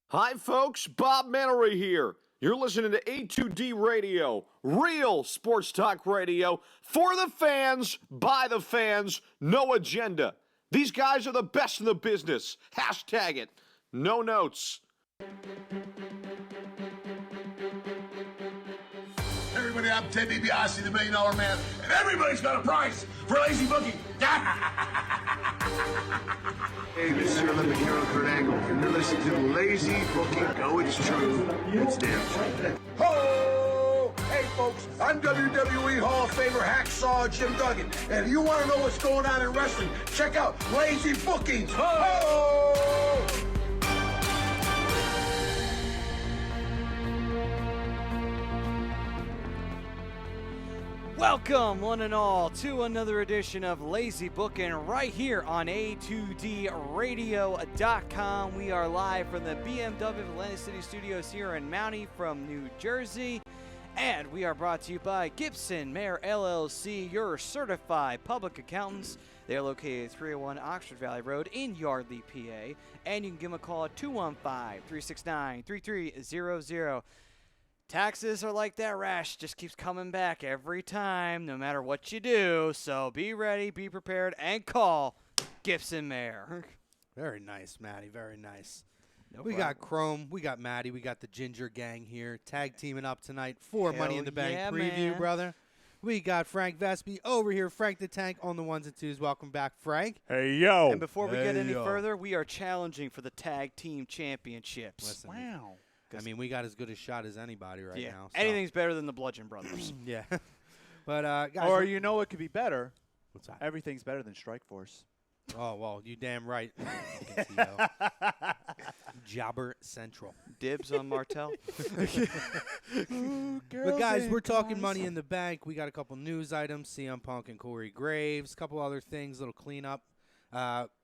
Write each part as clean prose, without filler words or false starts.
Hi, folks. Bob Mannery here. You're listening to A2D Radio, real sports talk radio for the fans, by the fans, no agenda. These guys are the best in the business. Hashtag it. No notes. Everybody, I'm Ted DiBiase, the $1 Million Man, and everybody's got a price for lazy booking. Hey, this is your Olympic hero, Kurt Angle, and you're listening to Lazy Booking. No, it's true. It's damn true. Ho! Hey, folks, I'm WWE Hall of Famer Hacksaw Jim Duggan, and if you want to know what's going on in wrestling, check out Lazy Bookings. Ho! Welcome, one and all, to another edition of Lazy Booking right here on A2DRadio.com. We are live from the BMW Atlantic City Studios here in Mountie from New Jersey. And we are brought to you by Gibson Mayer LLC, your certified public accountants. They are located at 301 Oxford Valley Road in Yardley, PA. And you can give them a call at 215-369-3300. Taxes are like that rash, just keeps coming back every time, no matter what you do. So be ready, be prepared, and call Gibson Mayer. Very nice, Maddie, very nice. No we problem. got Chrome, we got Maddie, we got the Ginger Gang here, tag teaming up tonight for Hell Money in the Bank yeah, preview, man. brother. We got Frank Vespi over here, Frank the Tank on the ones and twos. Welcome back, Frank. Hey, yo. And before we get any further, we are challenging for the tag team championships. Listen, Wow. I mean, we got as good a shot as anybody right now. So. Anything's better than the Bludgeon Brothers. Yeah. But, guys. Or you know what could be better? What's that? Everything's better than Strikeforce. Oh, well, you damn right. Fucking Jobber Central. Dibs on Martel. But, guys, we're talking Money in the Bank. We got a couple news items, CM Punk and Corey Graves, a couple other things, little cleanup.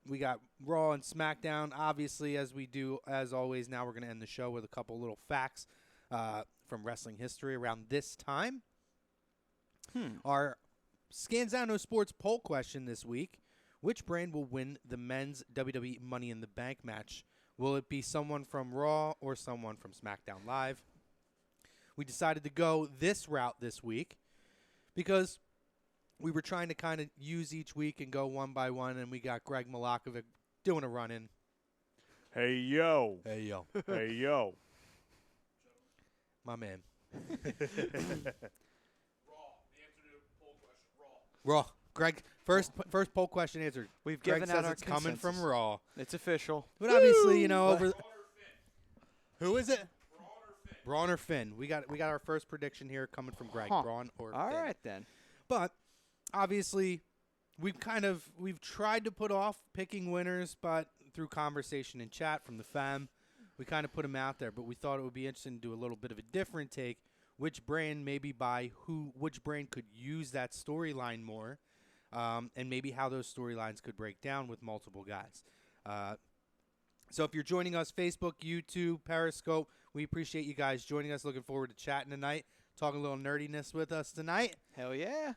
We got Raw and SmackDown. Obviously, as we do, as always, now we're going to end the show with a couple little facts from wrestling history around this time. Our Scanzano Sports poll question this week: which brand will win the men's WWE Money in the Bank match? Will it be someone from Raw or someone from SmackDown Live? We decided to go this route this week because we were trying to kind of use each week and go one by one, and we got Greg Malakovic doing a run-in. Hey, yo. Hey, yo. Hey, yo. My man. Raw. Greg, first poll question answered. We've Greg given says out our it's coming from consensus. Raw. It's official. But obviously, you know, who is it? Braun or Finn. We got our first prediction here coming from Greg. Braun or Finn. All right, then. But obviously, we've tried to put off picking winners, but through conversation and chat from the fam, we kind of put them out there. But we thought it would be interesting to do a little bit of a different take. Which brand which brand could use that storyline more, and maybe how those storylines could break down with multiple guys. So if you're joining us, Facebook, YouTube, Periscope, we appreciate you guys joining us. Looking forward to chatting tonight, talking a little nerdiness with us tonight. Hell yeah.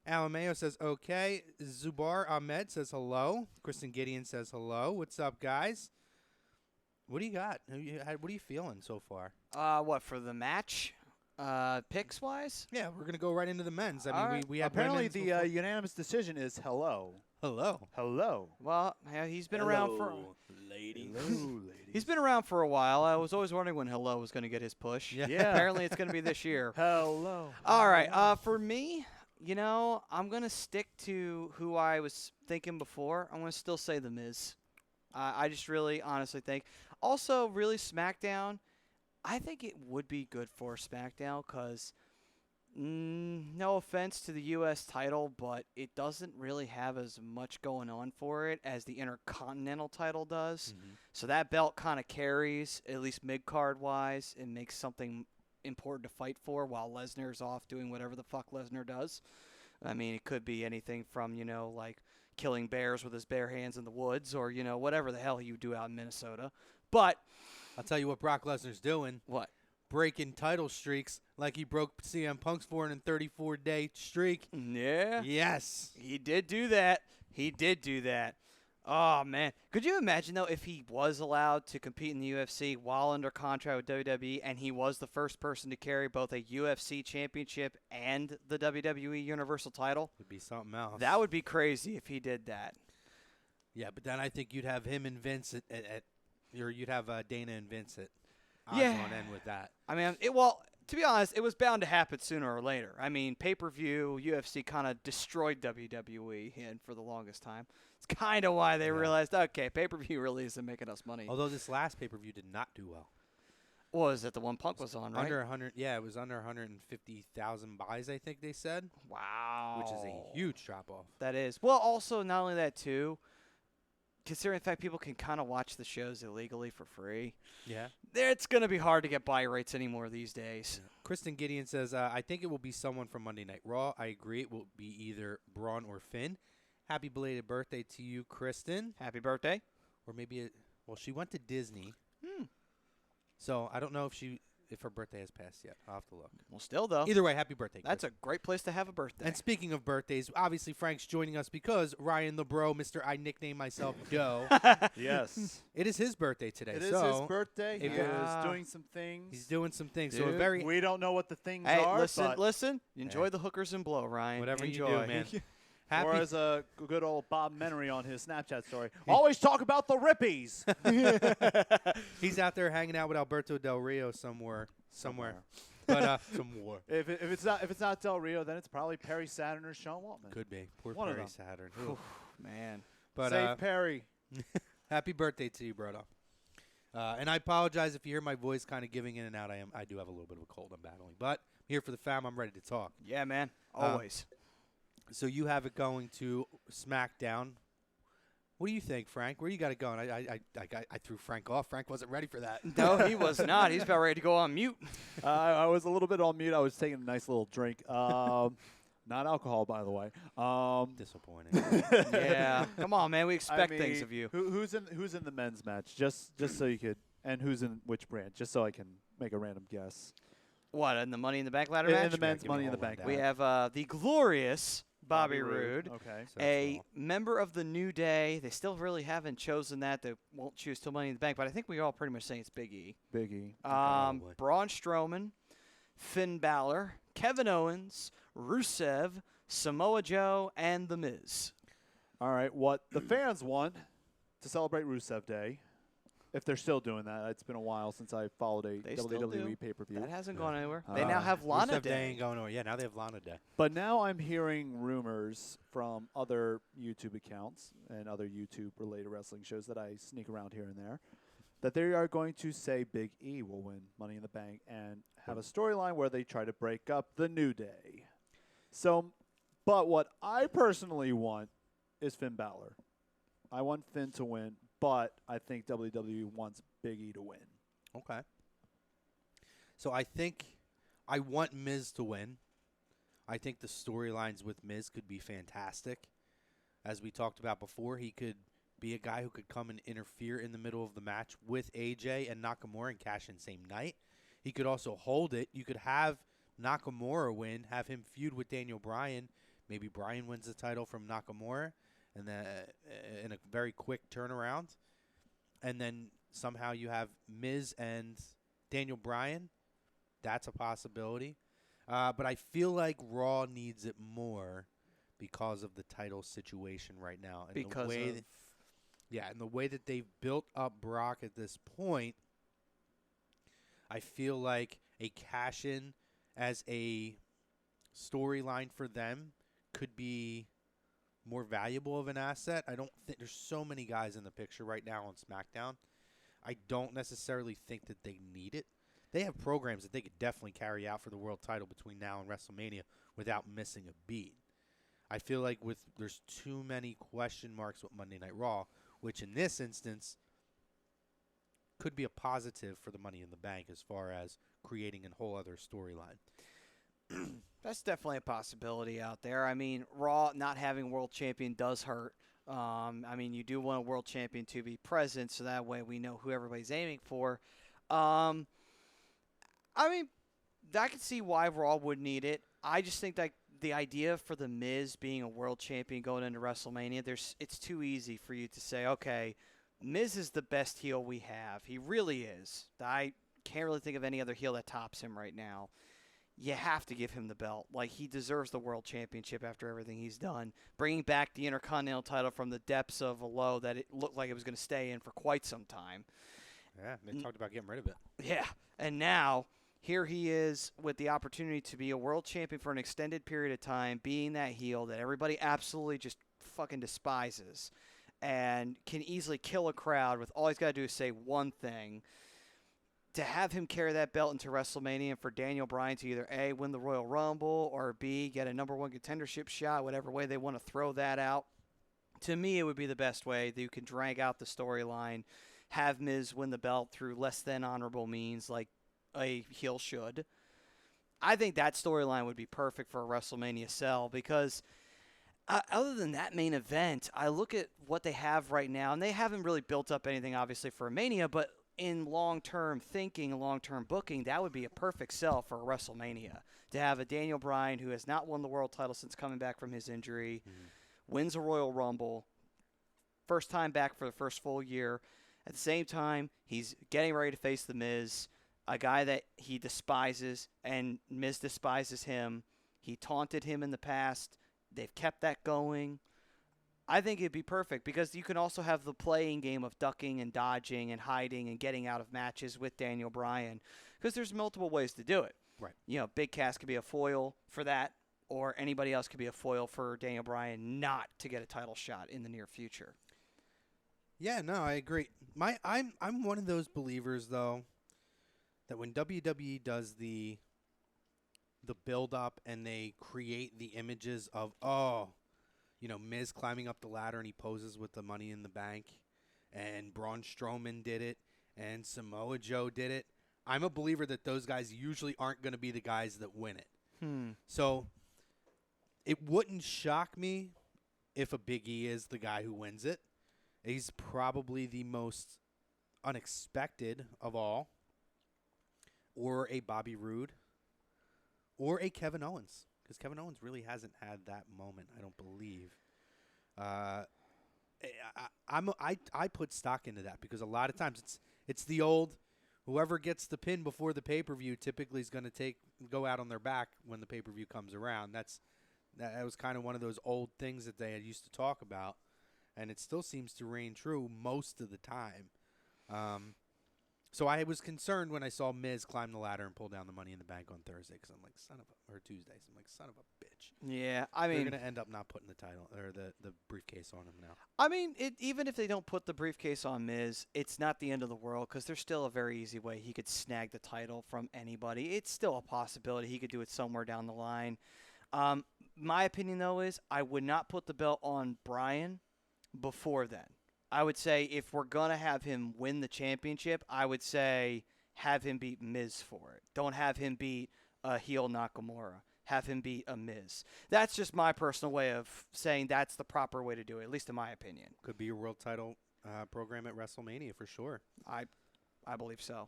Alan Mayo says, okay. Zubar Ahmed says hello. Kristen Gideon says hello. What's up, guys? What do you got? What are you feeling so far? What, for the match? Picks-wise? Yeah, we're going to go right into the men's. I mean, we had Apparently, women's the before. unanimous decision is hello. Hello. Hello. Well, yeah, he's been around for... ladies. Hello, ladies. He's been around for a while. I was always wondering when Hello was going to get his push. Yeah. Apparently, it's going to be this year. Hello. All right. For me, you know, I'm going to stick to who I was thinking before. I'm going to still say The Miz. I just really honestly think. Also, really, SmackDown, I think it would be good for SmackDown because, no offense to the U.S. title, but it doesn't really have as much going on for it as the Intercontinental title does. Mm-hmm. So that belt kind of carries, at least mid-card wise, and makes something important to fight for while Lesnar's off doing whatever the fuck Lesnar does. I mean, it could be anything from, you know, like killing bears with his bare hands in the woods or, you know, whatever the hell you do out in Minnesota. But I'll tell you what Brock Lesnar's doing. what? Breaking title streaks like he broke CM Punk's 434-day streak. Yeah. Yes. He did do that. He did do that. Oh, man. Could you imagine, though, if he was allowed to compete in the UFC while under contract with WWE and he was the first person to carry both a UFC championship and the WWE Universal title? Would be something else. That would be crazy if he did that. Yeah, but then I think you'd have him and Vince or you'd have Dana and Vince at odds Yeah. on end with that. I mean, to be honest, it was bound to happen sooner or later. I mean, pay-per-view, UFC kind of destroyed WWE and for the longest time. It's kind of why they realized, okay, pay-per-view really isn't making us money. Although this last pay-per-view did not do well. What was it, the one Punk was on, right? Under 100, yeah, it was under 150,000 buys, I think they said. Wow. Which is a huge drop-off. That is. Well, also, not only that, too, considering the fact people can kind of watch the shows illegally for free, Yeah. it's going to be hard to get buy rates anymore these days. Kristen Gideon says, I think it will be someone from Monday Night Raw. I agree. It will be either Braun or Finn. Happy belated birthday to you, Kristen. Happy birthday. Or maybe, well, she went to Disney. Hmm. So I don't know if her birthday has passed yet. I'll have to look. Well, still, though, Either way, happy birthday, that's Kristen. a great place to have a birthday. And speaking of birthdays, obviously Frank's joining us because Ryan the Bro, Mr. I nickname myself Doe. Yes. It is his birthday today. It is so his birthday. He if is doing some things. He's doing some things. So a Dude. very We don't know what the things Hey, are, but listen. Enjoy the hookers and blow, Ryan. whatever Enjoy. you do, man. Happy or as a good old Bob Menery on his Snapchat story, always talk about the Rippies. He's out there hanging out with Alberto Del Rio somewhere. But somewhere. If it's not Del Rio, then it's probably Perry Saturn or Sean Waltman. Could be. Poor One of Perry them. Saturn. Oof, man. But Save Perry. happy birthday to you, brother. And I apologize if you hear my voice kind of giving in and out. I do have a little bit of a cold I'm battling. But I'm here for the fam. I'm ready to talk. Yeah, man. Always. So you have it going to SmackDown. What do you think, Frank? Where you got it going? I threw Frank off. Frank wasn't ready for that. No, he was not. He's about ready to go on mute. I was a little bit on mute. I was taking a nice little drink. Not alcohol, by the way. Disappointing. Yeah. Come on, man. We I expect mean, things of you. Who's in the men's match? Just so you could, and who's in which brand? Just so I can make a random guess. What, in the Money in the Bank ladder In match? the men's give me Money in a the whole Bank. rundown. We have the glorious Bobby Roode, Okay. So that's a all. member of the New Day. They still really haven't chosen that. They won't choose till Money in the Bank, but I think we all pretty much saying it's Big E. Biggie. Probably. Braun Strowman, Finn Balor, Kevin Owens, Rusev, Samoa Joe, and The Miz. All right. What the fans want to celebrate Rusev Day, if they're still doing that. It's been a while since I followed a They still do. WWE pay-per-view. That hasn't gone anywhere. They now have Rusev Lana Day Day. ain't going nowhere. Yeah, now they have Lana Day. But now I'm hearing rumors from other YouTube accounts and other YouTube-related wrestling shows that I sneak around here and there that they are going to say Big E will win Money in the Bank and have a storyline where they try to break up the New Day. So, but what I personally want is Finn Balor. I want Finn to win, but I think WWE wants Big E to win. Okay. So I think I want Miz to win. I think the storylines with Miz could be fantastic. As we talked about before, he could be a guy who could come and interfere in the middle of the match with AJ and Nakamura and cash in same night. He could also hold it. You could have Nakamura win, have him feud with Daniel Bryan. Maybe Bryan wins the title from Nakamura, and then in a very quick turnaround. And then somehow you have Miz and Daniel Bryan. That's a possibility. But I feel like Raw needs it more because of the title situation right now. And Because the way of- and the way that they've built up Brock at this point, I feel like a cash-in as a storyline for them could be more valuable of an asset. I don't think there's so many guys in the picture right now on SmackDown. I don't necessarily think that they need it. They have programs that they could definitely carry out for the world title between now and WrestleMania without missing a beat. I feel like there's too many question marks with Monday Night Raw, which in this instance could be a positive for the Money in the Bank as far as creating a whole other storyline. That's definitely a possibility out there. I mean, Raw not having world champion does hurt. I mean, you do want a world champion to be present, so that way we know who everybody's aiming for. I mean, I can see why Raw would need it. I just think that the idea for The Miz being a world champion going into WrestleMania, it's too easy for you to say, okay, Miz is the best heel we have. He really is. I can't really think of any other heel that tops him right now. You have to give him the belt. Like, he deserves the world championship after everything he's done. Bringing back the Intercontinental title from the depths of a low that it looked like it was going to stay in for quite some time. Yeah, they talked about getting rid of it. Yeah, and now here he is with the opportunity to be a world champion for an extended period of time, being that heel that everybody absolutely just fucking despises and can easily kill a crowd with all he's got to do is say one thing. To have him carry that belt into WrestleMania and for Daniel Bryan to either A, win the Royal Rumble, or B, get a number one contendership shot, whatever way they want to throw that out, to me it would be the best way that you can drag out the storyline, have Miz win the belt through less than honorable means like a heel should. I think that storyline would be perfect for a WrestleMania sell because other than that main event, I look at what they have right now, and they haven't really built up anything obviously for a Mania, but in long-term thinking, long-term booking, that would be a perfect sell for a WrestleMania. To have a Daniel Bryan who has not won the world title since coming back from his injury, wins a Royal Rumble, first time back for the first full year. At the same time, he's getting ready to face The Miz, a guy that he despises, and Miz despises him. He taunted him in the past. They've kept that going. I think it'd be perfect because you can also have the playing game of ducking and dodging and hiding and getting out of matches with Daniel Bryan because there's multiple ways to do it. Right. You know, Big Cass could be a foil for that, or anybody else could be a foil for Daniel Bryan not to get a title shot in the near future. Yeah, no, I agree. I'm one of those believers though that when WWE does the build up and they create the images of Miz climbing up the ladder and he poses with the Money in the Bank, and Braun Strowman did it, and Samoa Joe did it. I'm a believer that those guys usually aren't going to be the guys that win it. So it wouldn't shock me if a Big E is the guy who wins it. He's probably the most unexpected of all, or a Bobby Roode, or a Kevin Owens. Because Kevin Owens really hasn't had that moment, I don't believe. I put stock into that because a lot of times it's the old whoever gets the pin before the pay-per-view typically is going to go out on their back when the pay-per-view comes around. That was kind of one of those old things that they had used to talk about, and it still seems to reign true most of the time. So I was concerned when I saw Miz climb the ladder and pull down the Money in the Bank on Thursday because I'm like, or Tuesdays. I'm like, son of a bitch. Yeah, I mean, they're going to end up not putting the title or the briefcase on him now. I mean, even if they don't put the briefcase on Miz, it's not the end of the world because there's still a very easy way he could snag the title from anybody. It's still a possibility he could do it somewhere down the line. My opinion, though, is I would not put the belt on Bryan before then. I would say if we're going to have him win the championship, I would say have him beat Miz for it. Don't have him beat a heel Nakamura. Have him beat a Miz. That's just my personal way of saying that's the proper way to do it, at least in my opinion. Could be your world title program at WrestleMania for sure. I believe so.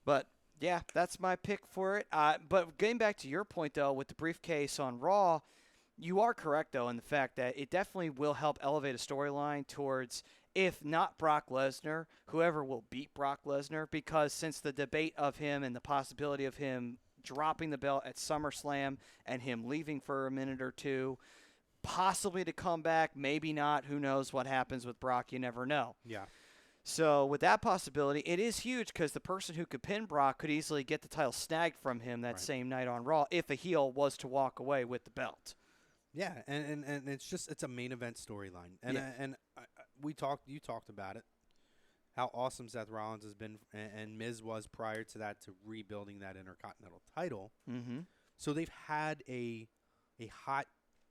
But, yeah, that's my pick for it. But getting back to your point, though, with the briefcase on Raw, you are correct, though, in the fact that it definitely will help elevate a storyline towards, if not Brock Lesnar, whoever will beat Brock Lesnar, because since the debate of him and the possibility of him dropping the belt at SummerSlam and him leaving for a minute or two, possibly to come back, maybe not, who knows what happens with Brock, you never know. Yeah. So with that possibility, it is huge because the person who could pin Brock could easily get the title snagged from him that same night on Raw if a heel was to walk away with the belt. Yeah, and it's a main event storyline, and you talked about it, how awesome Seth Rollins has been, and Miz was prior to that to rebuilding that Intercontinental title. Mm-hmm. So they've had a hot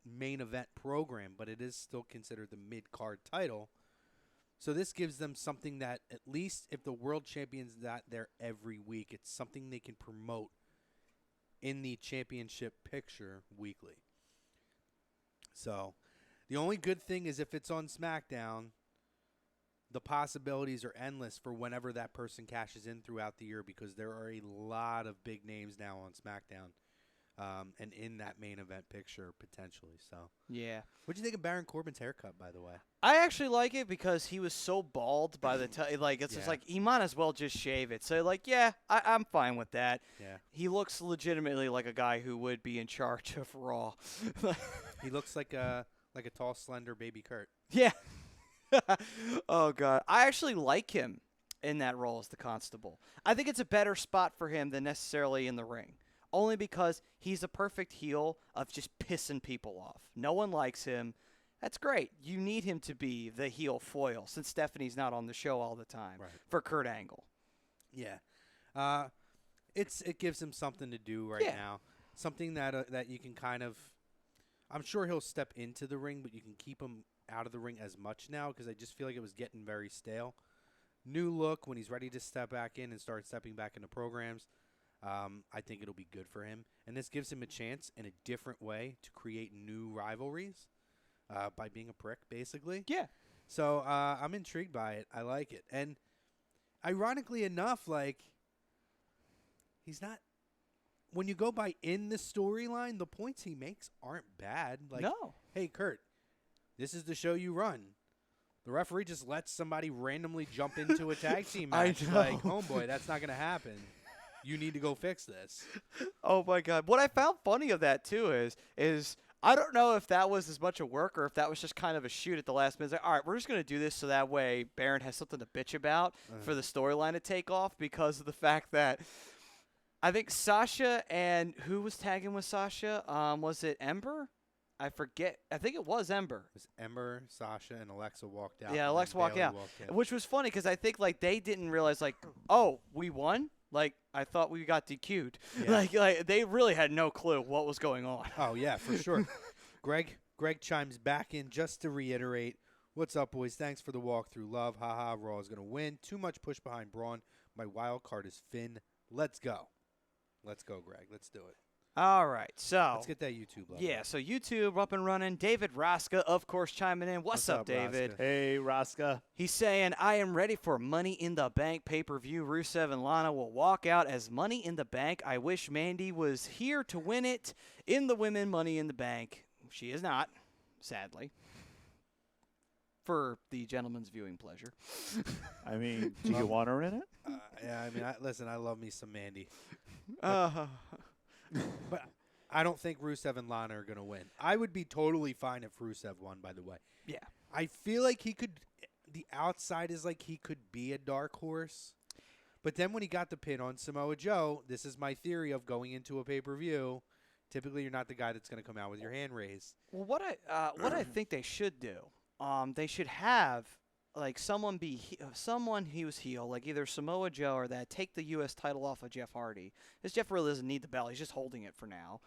main event program, but it is still considered the mid card title. So this gives them something that at least if the world champion's not there every week, it's something they can promote in the championship picture weekly. So, the only good thing is if it's on SmackDown, the possibilities are endless for whenever that person cashes in throughout the year because there are a lot of big names now on SmackDown. and in that main event picture potentially. So, Yeah. what do you think of Baron Corbin's haircut, by the way? I actually like it because he was so bald by the time, like, it's just Yeah. like, he might as well just shave it. So, like, yeah, I'm fine with that. Yeah, He looks legitimately like a guy who would be in charge of Raw. he looks like a tall, slender baby Kurt. Yeah. Oh, God. I actually like him in that role as the Constable. I think it's a better spot for him than necessarily in the ring. Only because he's a perfect heel of just pissing people off. No one likes him. That's great. You need him to be the heel foil since Stephanie's not on the show all the time for Kurt Angle. Yeah, it gives him something to do right now. Something that you can kind of. I'm sure he'll step into the ring, but you can keep him out of the ring as much now because I just feel like it was getting very stale. New look when he's ready to step back in and start stepping back into programs. I think it'll be good for him. And this gives him a chance in a different way to create new rivalries by being a prick, basically. Yeah. So I'm intrigued by it. I like it. And ironically enough, like, he's not – when you go by in the storyline, the points he makes aren't bad. Like, No. hey, Kurt, this is the show you run. The referee just lets somebody randomly jump into a tag team match. I know. Like, homeboy, that's not going to happen. You need to go fix this. Oh, my God. What I found funny of that, too, is I don't know if that was as much a work or if that was just kind of a shoot at the last minute. Like, all right, we're just going to do this so that way Baron has something to bitch about for the storyline to take off because of the fact that I think Sasha and who was tagging with Sasha? Was it Ember? I forget. I think it was Ember. It was Ember, Sasha, and Alexa walked out. Yeah, and Alexa then walked Bayley out, in. which was funny because I think like they didn't realize like, oh, we won. Like I thought we got DQ'd. Yeah. Like they really had no clue what was going on. Oh, yeah, for sure. Greg chimes back in just to reiterate. What's up, boys? Thanks for the walkthrough. Love. Haha. Raw is going to win. Too much push behind Braun. My wild card is Finn. Let's go. Let's go, Greg. Let's do it. All right, so Let's get that YouTube level. yeah, so YouTube up and running. David Raska, of course, chiming in. What's up, David? Raska? Hey, Raska. He's saying, I am ready for Money in the Bank pay-per-view. Rusev and Lana will walk out as Money in the Bank. I wish Mandy was here to win it in the Women Money in the Bank. She is not, sadly, for the gentleman's viewing pleasure. I mean, do you want her in it? Yeah, I mean, listen, I love me some Mandy. Uh, But I don't think Rusev and Lana are going to win. I would be totally fine if Rusev won, by the way. yeah. I feel like he could – the outside is like he could be a dark horse. But then when he got the pin on Samoa Joe, this is my theory of going into a pay-per-view. Typically, you're not the guy that's going to come out with your hand raised. Well, what I think they should do, they should have like someone he was heel, like either Samoa Joe or that, take the U.S. title off of Jeff Hardy. Because Jeff really doesn't need the belt; he's just holding it for now.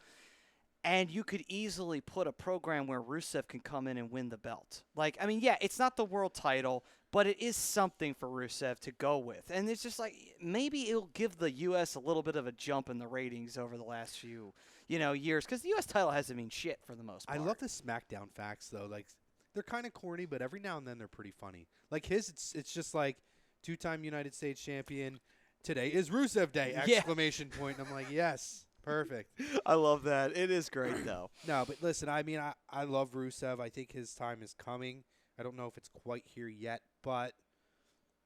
And you could easily put a program where Rusev can come in and win the belt. Like, I mean, yeah, it's not the world title, but it is something for Rusev to go with. And it's just like maybe it'll give the U.S. a little bit of a jump in the ratings over the last few years, because the U.S. title hasn't mean shit for the most part. I love the SmackDown facts, though. Like, they're kind of corny, but every now and then they're pretty funny. Like his, it's just like two-time United States champion. Today is Rusev Day! Yeah. Exclamation point. I'm like, yes, perfect. I love that. It is great, though. No, but listen, I mean, I love Rusev. I think his time is coming. I don't know if it's quite here yet, but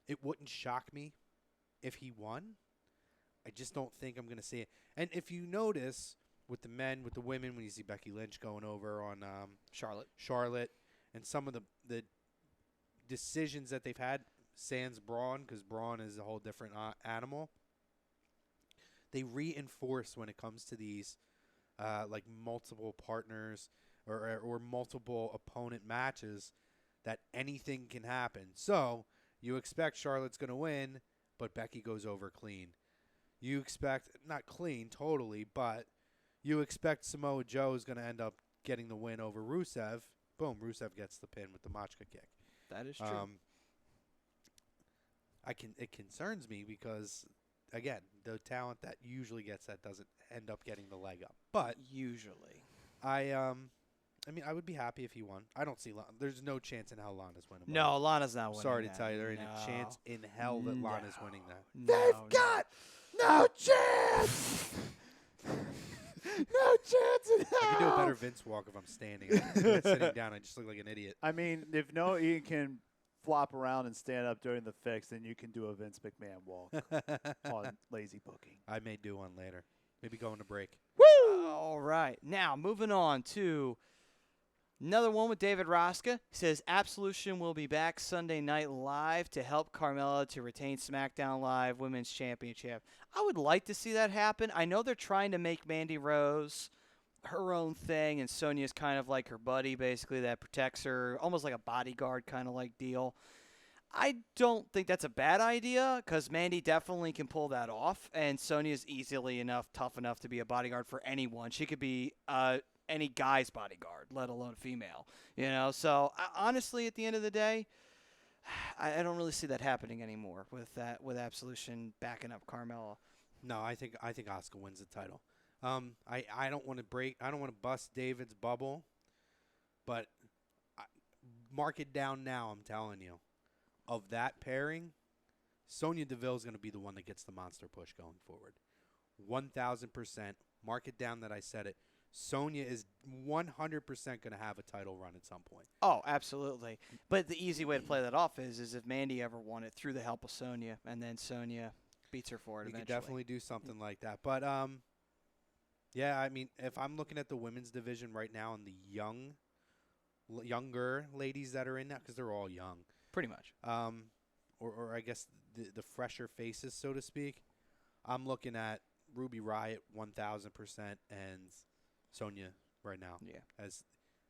it wouldn't shock me if he won. I just don't think I'm going to see it. And if you notice, with the men, with the women, when you see Becky Lynch going over on Charlotte, and some of the decisions that they've had, sans Braun, because Braun is a whole different animal, they reinforce when it comes to these like multiple partners or multiple opponent matches that anything can happen. So you expect Charlotte's going to win, but Becky goes over clean. You expect, not clean totally, but you expect Samoa Joe is going to end up getting the win over Rusev. Boom, Rusev gets the pin with the Machka kick. That is true. It concerns me because, again, the talent that usually gets that doesn't end up getting the leg up. But usually, I mean, I would be happy if he won. I don't see there's no chance in hell Lana's winning. no, Lana's not winning. Sorry to that. tell you, there ain't a chance in hell that Lana's winning that. No, They've got no chance. No chance in hell. I can do a better Vince walk if I'm standing. Sitting down, I just look like an idiot. I mean, if Noah Ian can flop around and stand up during the fix, then you can do a Vince McMahon walk on lazy booking. I may do one later. Maybe going to break. All right. Now, moving on to another one with David Rosca. He says, Absolution will be back Sunday Night Live to help Carmella to retain SmackDown Live Women's Championship. I would like to see that happen. I know they're trying to make Mandy Rose her own thing, and Sonya's kind of like her buddy, basically, that protects her, almost like a bodyguard kind of like deal. I don't think that's a bad idea because Mandy definitely can pull that off, and Sonya's easily tough enough to be a bodyguard for anyone. She could be any guy's bodyguard, let alone female. So honestly, at the end of the day, I don't really see that happening anymore with Absolution backing up Carmella. No, I think Asuka wins the title. I don't want to bust David's bubble, but mark it down now. I'm telling you. Of that pairing, Sonya Deville is going to be the one that gets the monster push going forward. 1,000%. Mark it down that I said it. Sonya is 100% going to have a title run at some point. Oh, absolutely. But the easy way to play that off is if Mandy ever won it through the help of Sonya, and then Sonya beats her for it We eventually. could definitely do something like that. But, yeah, I mean, if I'm looking at the women's division right now and the younger ladies that are in that, because they're all young. Pretty much. Or I guess the fresher faces, so to speak. I'm looking at Ruby Riott 1,000% and Sonya right now as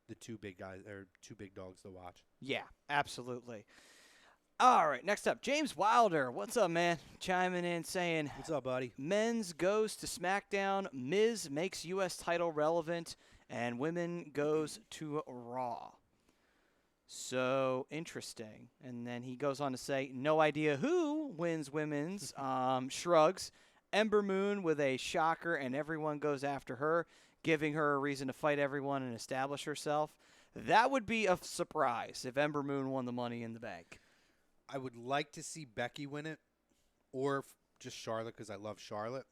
the two big guys or two big dogs to watch. Yeah, absolutely. All right, next up, James Wilder. What's up, man? Chiming in saying, What's up, buddy? Men's goes to SmackDown, Miz makes U.S. title relevant, and women goes to Raw. So interesting. And then he goes on to say, no idea who wins women's, shrugs. Ember Moon with a shocker, and everyone goes after her, giving her a reason to fight everyone and establish herself. That would be a surprise if Ember Moon won the Money in the Bank. I would like to see Becky win it, or just Charlotte because I love Charlotte.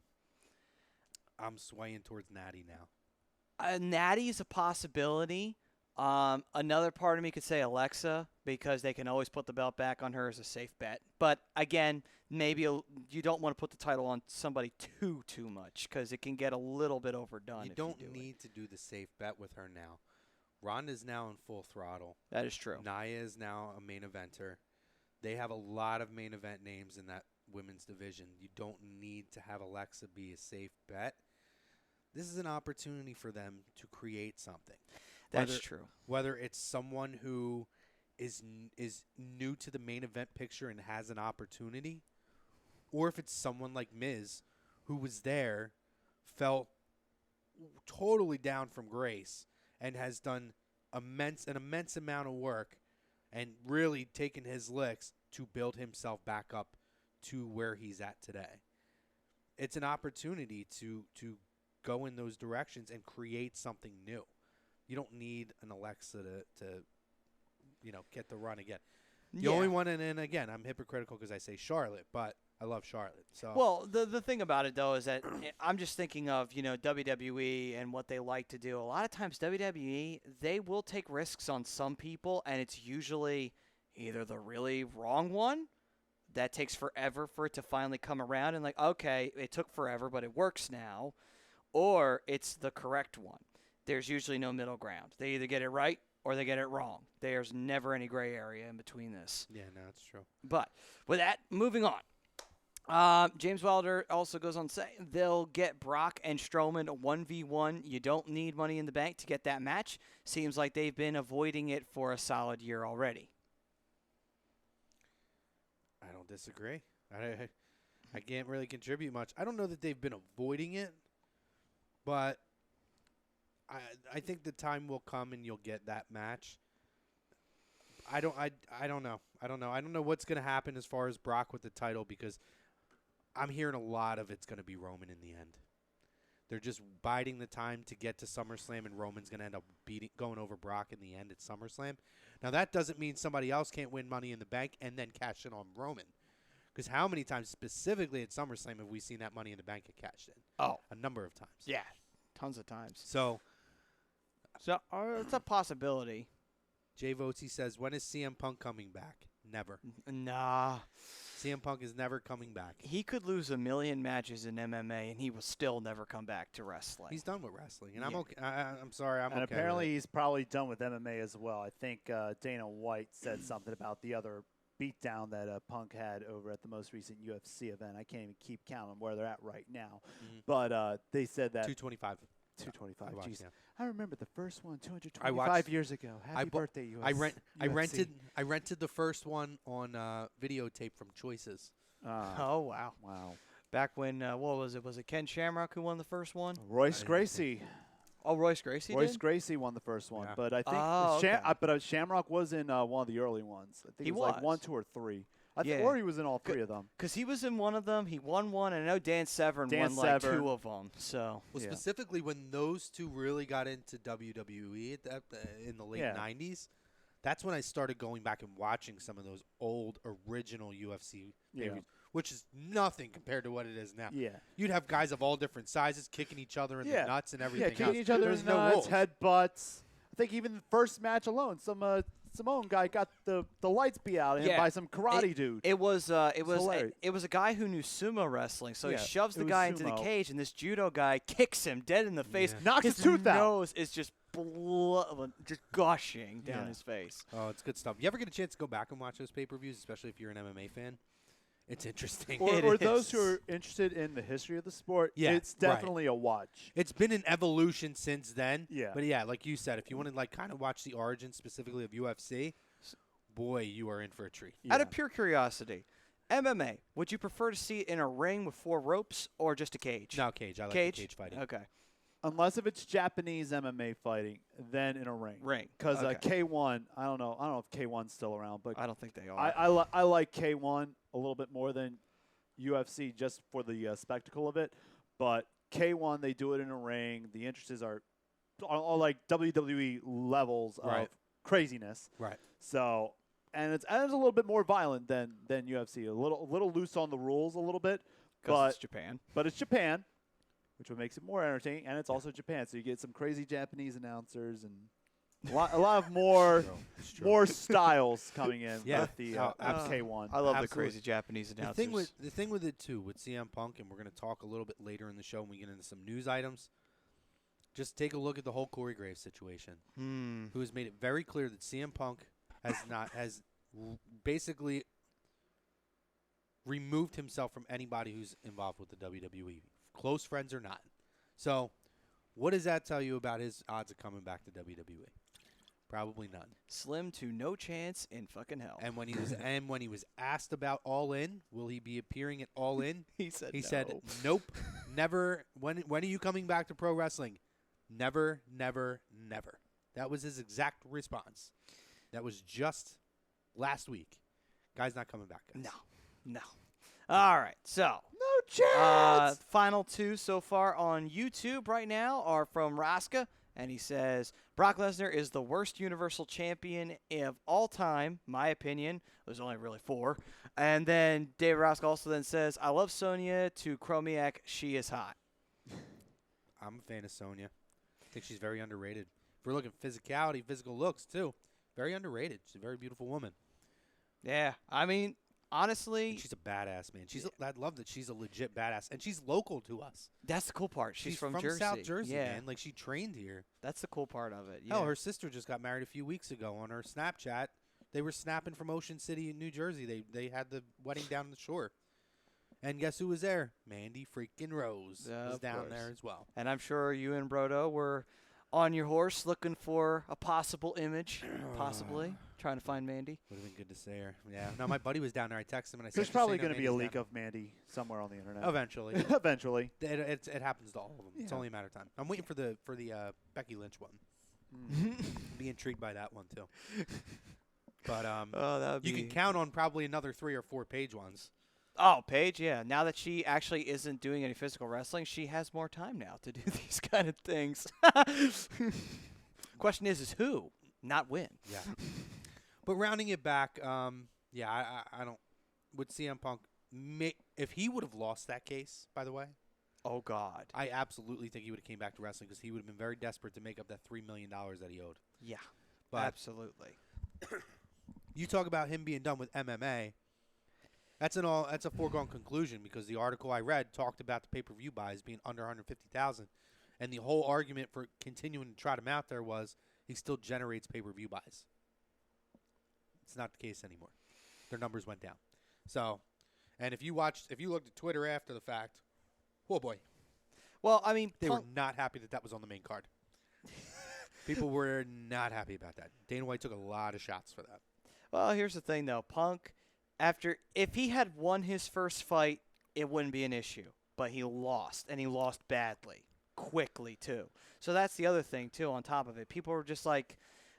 I'm swaying towards Natty now. Natty is a possibility. Another part of me could say Alexa because they can always put the belt back on her as a safe bet. But again, maybe you don't want to put the title on somebody too much because it can get a little bit overdone. You don't need to do the safe bet with her now. Ronda's now in full throttle. That is true. Nia is now a main eventer. They have a lot of main event names in that women's division. You don't need to have Alexa be a safe bet. This is an opportunity for them to create something. That's true. Whether it's someone who is new to the main event picture and has an opportunity, or if it's someone like Miz, who was there, felt totally down from grace, and has done an immense amount of work, and really taken his licks to build himself back up to where he's at today. It's an opportunity to go in those directions and create something new. You don't need an Alexa to get the run again. The only one, and again, I'm hypocritical because I say Charlotte, but I love Charlotte. So well, the thing about it though is that I'm just thinking of WWE and what they like to do. A lot of times WWE, they will take risks on some people, and it's usually either the really wrong one that takes forever for it to finally come around, and like, okay, it took forever, but it works now, or it's the correct one. There's usually no middle ground. They either get it right or they get it wrong. There's never any gray area in between this. yeah, no, that's true. But with that, moving on. James Wilder also goes on to say they'll get Brock and Strowman 1v1. You don't need Money in the Bank to get that match. Seems like they've been avoiding it for a solid year already. I don't disagree. I can't really contribute much. I don't know that they've been avoiding it, but I think the time will come and you'll get that match. I don't know. I don't know what's going to happen as far as Brock with the title because I'm hearing a lot of it's going to be Roman in the end. They're just biding the time to get to SummerSlam, and Roman's going to end up going over Brock in the end at SummerSlam. Now, that doesn't mean somebody else can't win Money in the Bank and then cash in on Roman. Because how many times specifically at SummerSlam have we seen that Money in the Bank get cashed in? Oh. A number of times. Yeah. tons of times. So It's a possibility. Jay votes. He says, "When is CM Punk coming back? Never. Nah. CM Punk is never coming back. He could lose 1,000,000 matches in MMA, and he will still never come back to wrestling. He's done with wrestling, and Yeah. I'm okay. I'm sorry. I'm And okay apparently with it. he's probably done with MMA as well. I think Dana White said something about the other beatdown that Punk had over at the most recent UFC event. I can't even keep count on where they're at right now. Mhm. But they said that 225. 225. I watched, Jeez. yeah. I remember the first one 225 I watched- years ago. Happy I bu- birthday, US. I UFC. rented the first one on videotape from Choices. Oh, wow. Wow. Back when, what was it? Was it Ken Shamrock who won the first one? Royce I didn't Gracie. Oh, Royce Gracie Royce did? Gracie won the first one, Yeah. but I think Oh, okay. but Shamrock was in one of the early ones. I think He it was like 1, was. 2, or 3. Yeah. Or he was in all 3 of them. Because he was in one of them. He won one, and I know Dan Severn Dan won like Severn. 2 of them. So, Well, Yeah. specifically when those two really got into WWE in the late Yeah. 90s, that's when I started going back and watching some of those old original UFC Yeah. pay-per-views, which is nothing compared to what it is now. Yeah. You'd have guys of all different sizes kicking each other in Yeah. the nuts and Yeah, everything kicking else. each other There's in no nuts, rules. headbutts. I think even the first match alone, some Samoan guy got the lights beat out of him Yeah. by some karate dude. it was hilarious. it was a guy who knew sumo wrestling. So Yeah, he shoves it the was guy into the sumo. cage, and this judo guy kicks him dead in the face. Yeah. Knocks his tooth out. nose is just just gushing down Yeah. his face. Oh, it's good stuff. You ever get a chance to go back and watch those pay-per-views, especially if you're an MMA fan? It's interesting. Or, It or those who is. are interested in the history of the sport, Yeah, it's right. definitely a watch. It's been an evolution since then. Yeah. But yeah, like you said, if you want to like kind of watch the origin specifically of UFC, boy, you are in for a treat. Out Yeah. of pure curiosity, MMA, would you prefer to see it in a ring with 4 ropes or just a cage? No, cage. I like Cage? the cage fighting. Okay. Unless if it's Japanese MMA fighting, then in a ring. Ring. Because Okay. K1, I don't know if K1's still around, but I don't think they are. I like K1 a little bit more than UFC just for the spectacle of it. But K1, they do it in a ring. The entrances are like WWE levels Right. of craziness. Right. So, and it's a little bit more violent than UFC. A little loose on the rules a little bit, Because it's Japan. but it's Japan, which what makes it more entertaining, and it's also Japan. So you get some crazy Japanese announcers and a lot of more styles coming in Yeah. with the Oh, K1. I love the Absolutely. crazy Japanese The announcers. thing with it too with CM Punk, and we're going to talk a little bit later in the show when we get into some news items. Just take a look at the whole Corey Graves situation, who has made it very clear that CM Punk has basically removed himself from anybody who's involved with the WWE, close friends or not. So, what does that tell you about his odds of coming back to WWE? Probably none. Slim to no chance in fucking hell. And when he was asked about All In, will he be appearing at All In? he said He no. said, "Nope, never. When are you coming back to pro wrestling? Never, never, never." That was his exact response. That was just last week. Guy's not coming back, guys. No. All right, so No chance. final 2 so far on YouTube right now are from Raska, and he says Brock Lesnar is the worst Universal Champion of all time, my opinion. There's only really 4. And then Dave Raska also then says, I love Sonya to Chromiak. She is hot. I'm a fan of Sonya. I think she's very underrated. If we're looking physicality, physical looks too, very underrated. She's a very beautiful woman. Yeah, I mean, honestly, And she's a badass, man. I love that she's a legit badass, and she's local to us. that's the cool part. She's from Jersey. South Jersey, yeah, man. Like she trained here. that's the cool part of it. Yeah. Oh, her sister just got married a few weeks ago on her Snapchat. They were snapping from Ocean City in New Jersey. They had the wedding down the shore. And guess who was there? Mandy freaking Rose was Of down course. there as well. And I'm sure you and Brodo were on your horse looking for a possible image, possibly trying to find Mandy. Would have been good to see her. Yeah. No, my buddy was down there. I texted him and I said, There's "Just probably so you know, going to be a Mandy's leak down of Mandy somewhere on the internet. there." Eventually. Eventually. It happens to all of them. It's Yeah. only a matter of time. I'm waiting for the Becky Lynch one. Be intrigued by that one too. But Oh, that would you can count on probably another 3 or 4 page ones. Oh, Paige, yeah. Now that she actually isn't doing any physical wrestling, she has more time now to do these kind of things. Question is who, not when. Yeah. But rounding it back, I don't. Would CM Punk, if he would have lost that case, by the way, Oh, God. I absolutely think he would have came back to wrestling because he would have been very desperate to make up that $3 million that he owed. Yeah, But absolutely. you talk about him being done with MMA. That's a foregone conclusion because the article I read talked about the pay-per-view buys being under 150,000, and the whole argument for continuing to trot him out there was he still generates pay-per-view buys. It's not the case anymore. Their numbers went down. So, and if you looked at Twitter after the fact, oh boy, Well, I mean, they were not happy that was on the main card. People were not happy about that. Dana White took a lot of shots for that. Well, here's the thing, though. Punk, if he had won his first fight, it wouldn't be an issue. But he lost, and he lost badly, quickly, too. So that's the other thing, too, on top of it. People were just like,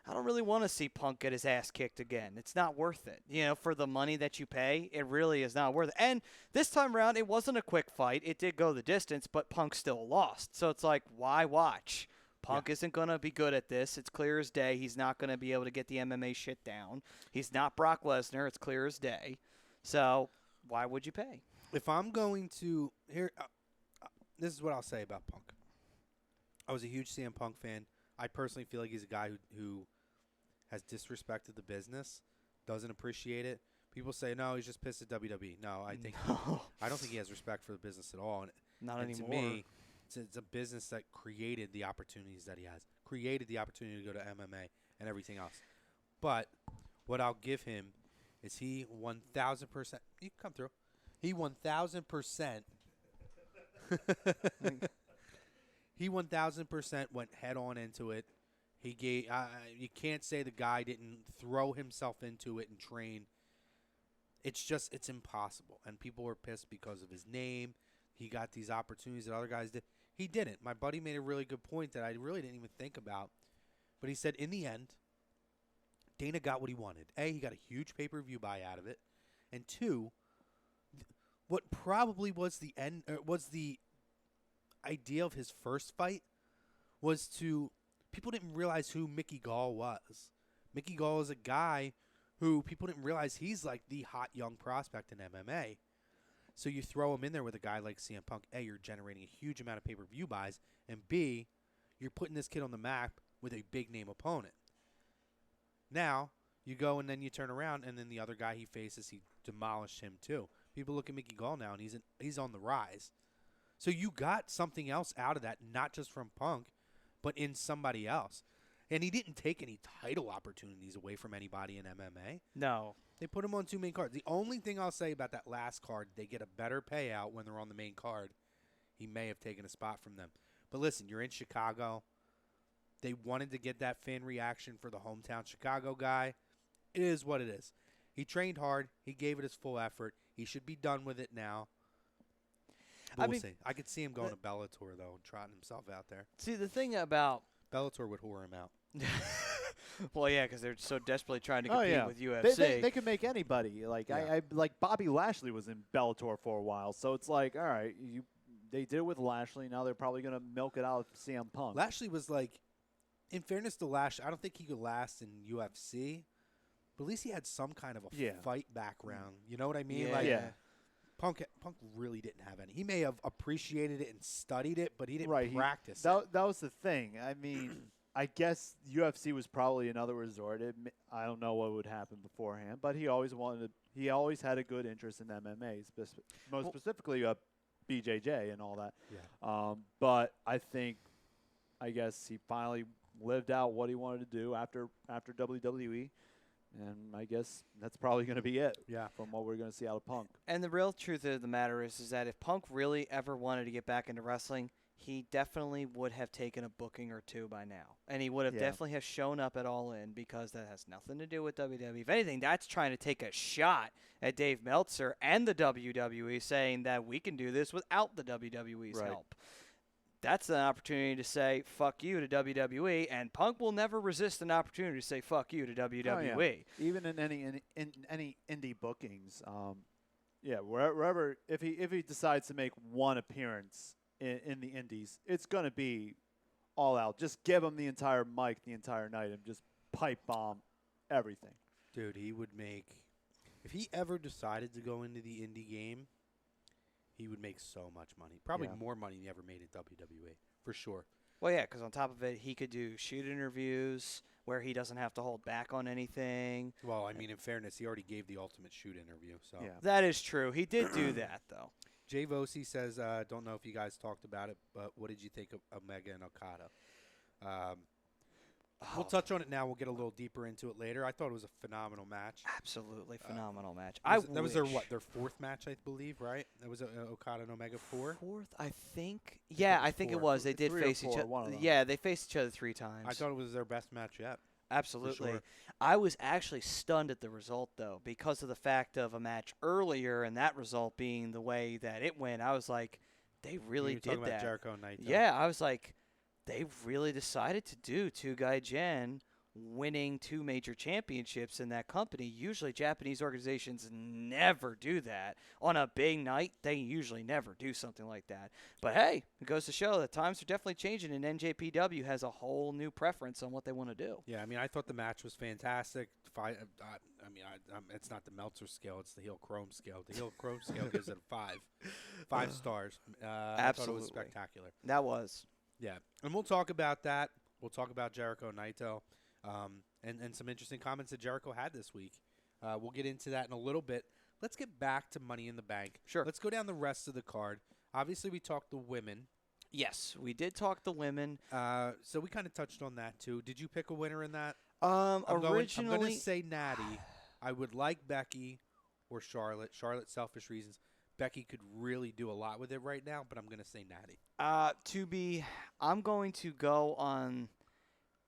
I don't really want to see Punk get his ass kicked again. It's not worth it. You know, for the money that you pay, it really is not worth it. And this time around, it wasn't a quick fight. It did go the distance, but Punk still lost. So it's like, why watch? Punk isn't going to be good at this. It's clear as day. He's not going to be able to get the MMA shit down. He's not Brock Lesnar. It's clear as day. So why would you pay? If I'm going to this is what I'll say about Punk. I was a huge CM Punk fan. I personally feel like he's a guy who has disrespected the business, doesn't appreciate it. People say, no, he's just pissed at WWE. No, I think I don't think he has respect for the business at all. Not and anymore. To me, it's a business that created the opportunities that he has, created the opportunity to go to MMA and everything else. But what I'll give him is he 1,000%. You can come through. He 1,000%. He 1,000% went head on into it. He gave. You can't say the guy didn't throw himself into it and train. It's impossible. And people were pissed because of his name. He got these opportunities that other guys did. He didn't. My buddy made a really good point that I really didn't even think about. But he said, in the end, Dana got what he wanted. A, he got a huge pay-per-view buy out of it. And two, what probably was the idea of his first fight was to people didn't realize who Mickey Gall was. Mickey Gall is a guy who people didn't realize he's like the hot young prospect in MMA. So you throw him in there with a guy like CM Punk. A, you're generating a huge amount of pay-per-view buys, and B, you're putting this kid on the map with a big name opponent. Now you go and then you turn around, and then the other guy he faces, he demolished him too. People look at Mickey Gall now, and he's on the rise. So you got something else out of that, not just from Punk, but in somebody else. And he didn't take any title opportunities away from anybody in MMA. No. They put him on two main cards. The only thing I'll say about that last card, they get a better payout when they're on the main card. He may have taken a spot from them. But listen, you're in Chicago. They wanted to get that fan reaction for the hometown Chicago guy. It is what it is. He trained hard. He gave it his full effort. He should be done with it now. But we'll see. I could see him going to Bellator, though, and trotting himself out there. See, the thing about Bellator would whore him out. well, yeah, because they're so desperately trying to compete with UFC. They could make anybody. Like I like Bobby Lashley was in Bellator for a while, so it's like, all right, they did it with Lashley. Now they're probably gonna milk it out of CM Punk. Lashley was like, in fairness to Lashley, I don't think he could last in UFC, but at least he had some kind of a fight background. You know what I mean? Punk really didn't have any. He may have appreciated it and studied it, but he didn't practice it. That was the thing. I mean, I guess UFC was probably another resort. I don't know what would happen beforehand, but he always had a good interest in MMA, most specifically BJJ and all that. Yeah. But I guess he finally lived out what he wanted to do after WWE. And I guess that's probably going to be it from what we're going to see out of Punk. And the real truth of the matter is that if Punk really ever wanted to get back into wrestling, he definitely would have taken a booking or two by now. And he would have definitely have shown up at All In, because that has nothing to do with WWE. If anything, that's trying to take a shot at Dave Meltzer and the WWE, saying that we can do this without the WWE's help. That's an opportunity to say fuck you to WWE, and Punk will never resist an opportunity to say fuck you to WWE. Oh, yeah. Even in any indie bookings, wherever if he decides to make one appearance in the indies, it's gonna be all out. Just give him the entire mic the entire night and just pipe bomb everything. Dude, he would make, if he ever decided to go into the indie game, he would make so much money. Probably Yeah. more money than he ever made in WWE, for sure. Well, yeah, because on top of it, he could do shoot interviews where he doesn't have to hold back on anything. Well, I mean, in fairness, he already gave the Ultimate Shoot interview. So Yeah. That is true. He did do that, though. Jay Vosi says, don't know if you guys talked about it, but what did you think of Omega and Okada? We'll touch on it now. We'll get a little deeper into it later. I thought it was a phenomenal match. Absolutely phenomenal match. That was their fourth match, I believe, right? That was Okada and Omega 4. Fourth, I think. Yeah, I think it four. was. They did 3 or face each 4, other. one of them. Yeah, they faced each other 3 times. I thought it was their best match yet. Absolutely. sure. I was actually stunned at the result, though, because of the fact of a match earlier and that result being the way that it went. I was like, they really You were did talking that. about Jericho and Naito. Yeah, I was like, they really decided to do Two-Guy Gen winning 2 major championships in that company. Usually Japanese organizations never do that. On a big night, they usually never do something like that. But hey, it goes to show that times are definitely changing, and NJPW has a whole new preference on what they want to do. Yeah, I mean, I thought the match was fantastic. It's not the Meltzer scale; it's the Heel Chrome scale. The Heel Chrome scale gives it a 5 stars. I thought it Absolutely. was spectacular. That was. Yeah, and we'll talk about that. We'll talk about Jericho and Naito, and some interesting comments that Jericho had this week. We'll get into that in a little bit. Let's get back to Money in the Bank. Sure. Let's go down the rest of the card. Obviously, we talked the women. Yes, we did talk the women. So we kind of touched on that too. Did you pick a winner in that? Originally, I'm going to say Natty. I would like Becky or Charlotte. Charlotte, selfish reasons. Becky could really do a lot with it right now, but I'm going to say Natty. I'm going to go on,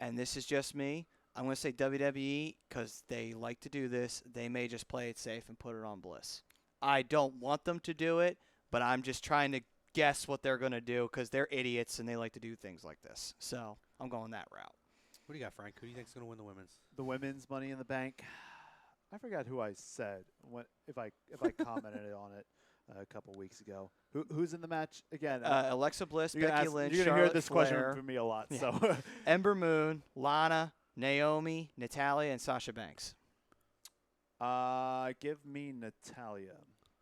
and this is just me. I'm going to say WWE because they like to do this. They may just play it safe and put it on Bliss. I don't want them to do it, but I'm just trying to guess what they're going to do because they're idiots and they like to do things like this. So I'm going that route. What do you got, Frank? Who do you think's going to win the women's? The women's Money in the Bank. I forgot who I said if I commented on it a couple weeks ago. Who's in the match again? Alexa Bliss, Becky Lynch, you're gonna Charlotte hear this Flair, question from me a lot. Yeah. So Ember Moon, Lana, Naomi, Natalia, and Sasha Banks. give me Natalia.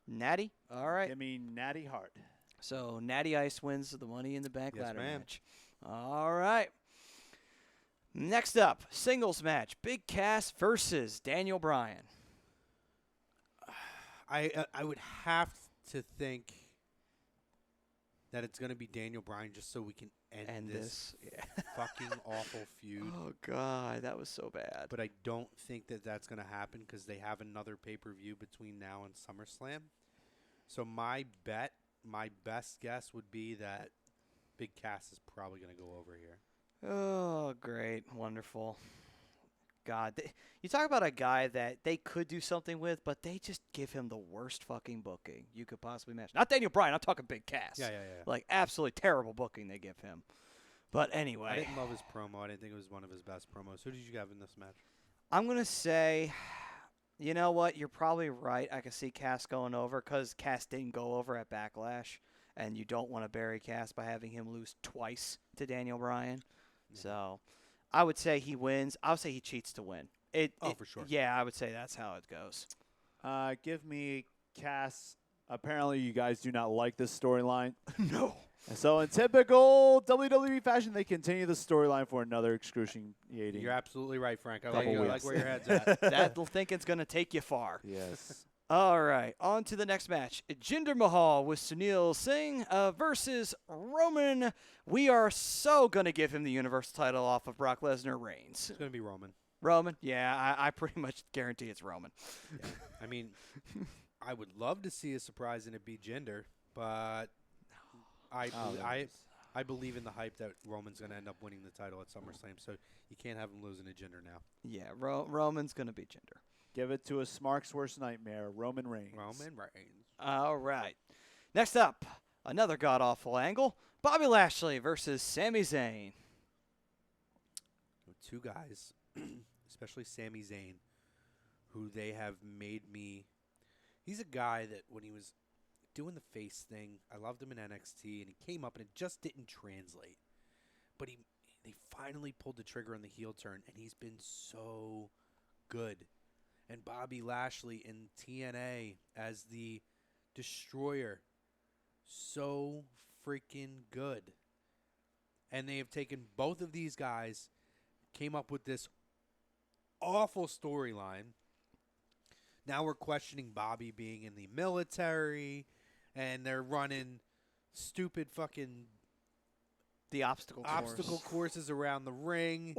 Natty? All right. Give me Natty Hart. So Natty Ice wins the Money in the Bank Yes, ladder ma'am. match. All right. Next up, singles match. Big Cass versus Daniel Bryan. I would have to think that it's going to be Daniel Bryan just so we can end this Yeah. fucking awful feud. Oh, God. That was so bad. But I don't think that that's going to happen because they have another pay-per-view between now and SummerSlam. So my best guess would be that Big Cass is probably going to go over here. Oh, great. Wonderful. God. You talk about a guy that they could do something with, but they just give him the worst fucking booking you could possibly imagine. Not Daniel Bryan. I'm talking Big Cass. Yeah. Like, absolutely terrible booking they give him. But I anyway, didn't love his promo. I didn't think it was one of his best promos. Who did you have in this match? I'm going to say, you know what? You're probably right. I can see Cass going over because Cass didn't go over at Backlash, and you don't want to bury Cass by having him lose twice to Daniel Bryan. Yeah. So I would say he wins. I would say he cheats to win. For sure. Yeah, I would say that's how it goes. Give me Cass. Apparently, you guys do not like this storyline. No. And so, in typical WWE fashion, they continue the storyline for another excruciating. You're absolutely right, Frank. I Couple like weeks. where your head's at. That thinking's going to take you far. Yes. All right, on to the next match. Jinder Mahal with Sunil Singh versus Roman. We are so going to give him the Universal title off of Brock Lesnar Reigns. It's going to be Roman. Roman? Yeah, I pretty much guarantee it's Roman. Yeah. I mean, I would love to see a surprise and it be Jinder, but I believe in the hype that Roman's going to end up winning the title at SummerSlam, so you can't have him losing to Jinder now. Yeah, Roman's going to be Jinder. Give it to a Smark's worst nightmare, Roman Reigns. Roman Reigns. All right. Next up, another god-awful angle. Bobby Lashley versus Sami Zayn. Two guys, especially Sami Zayn, who they have made me. He's a guy that when he was doing the face thing, I loved him in NXT, and he came up and it just didn't translate. But they finally pulled the trigger on the heel turn, and he's been so good. And Bobby Lashley in TNA as the Destroyer so freaking good. And they have taken both of these guys, came up with this awful storyline. Now we're questioning Bobby being in the military, and they're running stupid fucking The obstacle courses around the ring.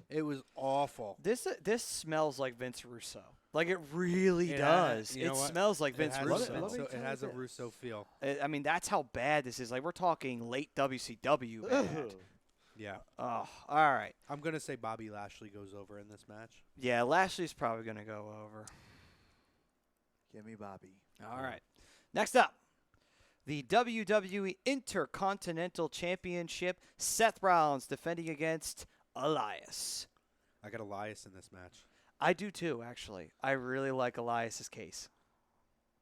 It was awful. This smells like Vince Russo. Like it really It does. you know It what? smells like Vince Russo. It has a Russo feel. I mean, that's how bad this is. Like we're talking late WCW bad. Yeah. Oh, all right. I'm going to say Bobby Lashley goes over in this match. Yeah, Lashley's probably going to go over. Give me Bobby. All right. Next up, the WWE Intercontinental Championship. Seth Rollins defending against Elias. I got Elias in this match. I do too, actually. I really like Elias's case.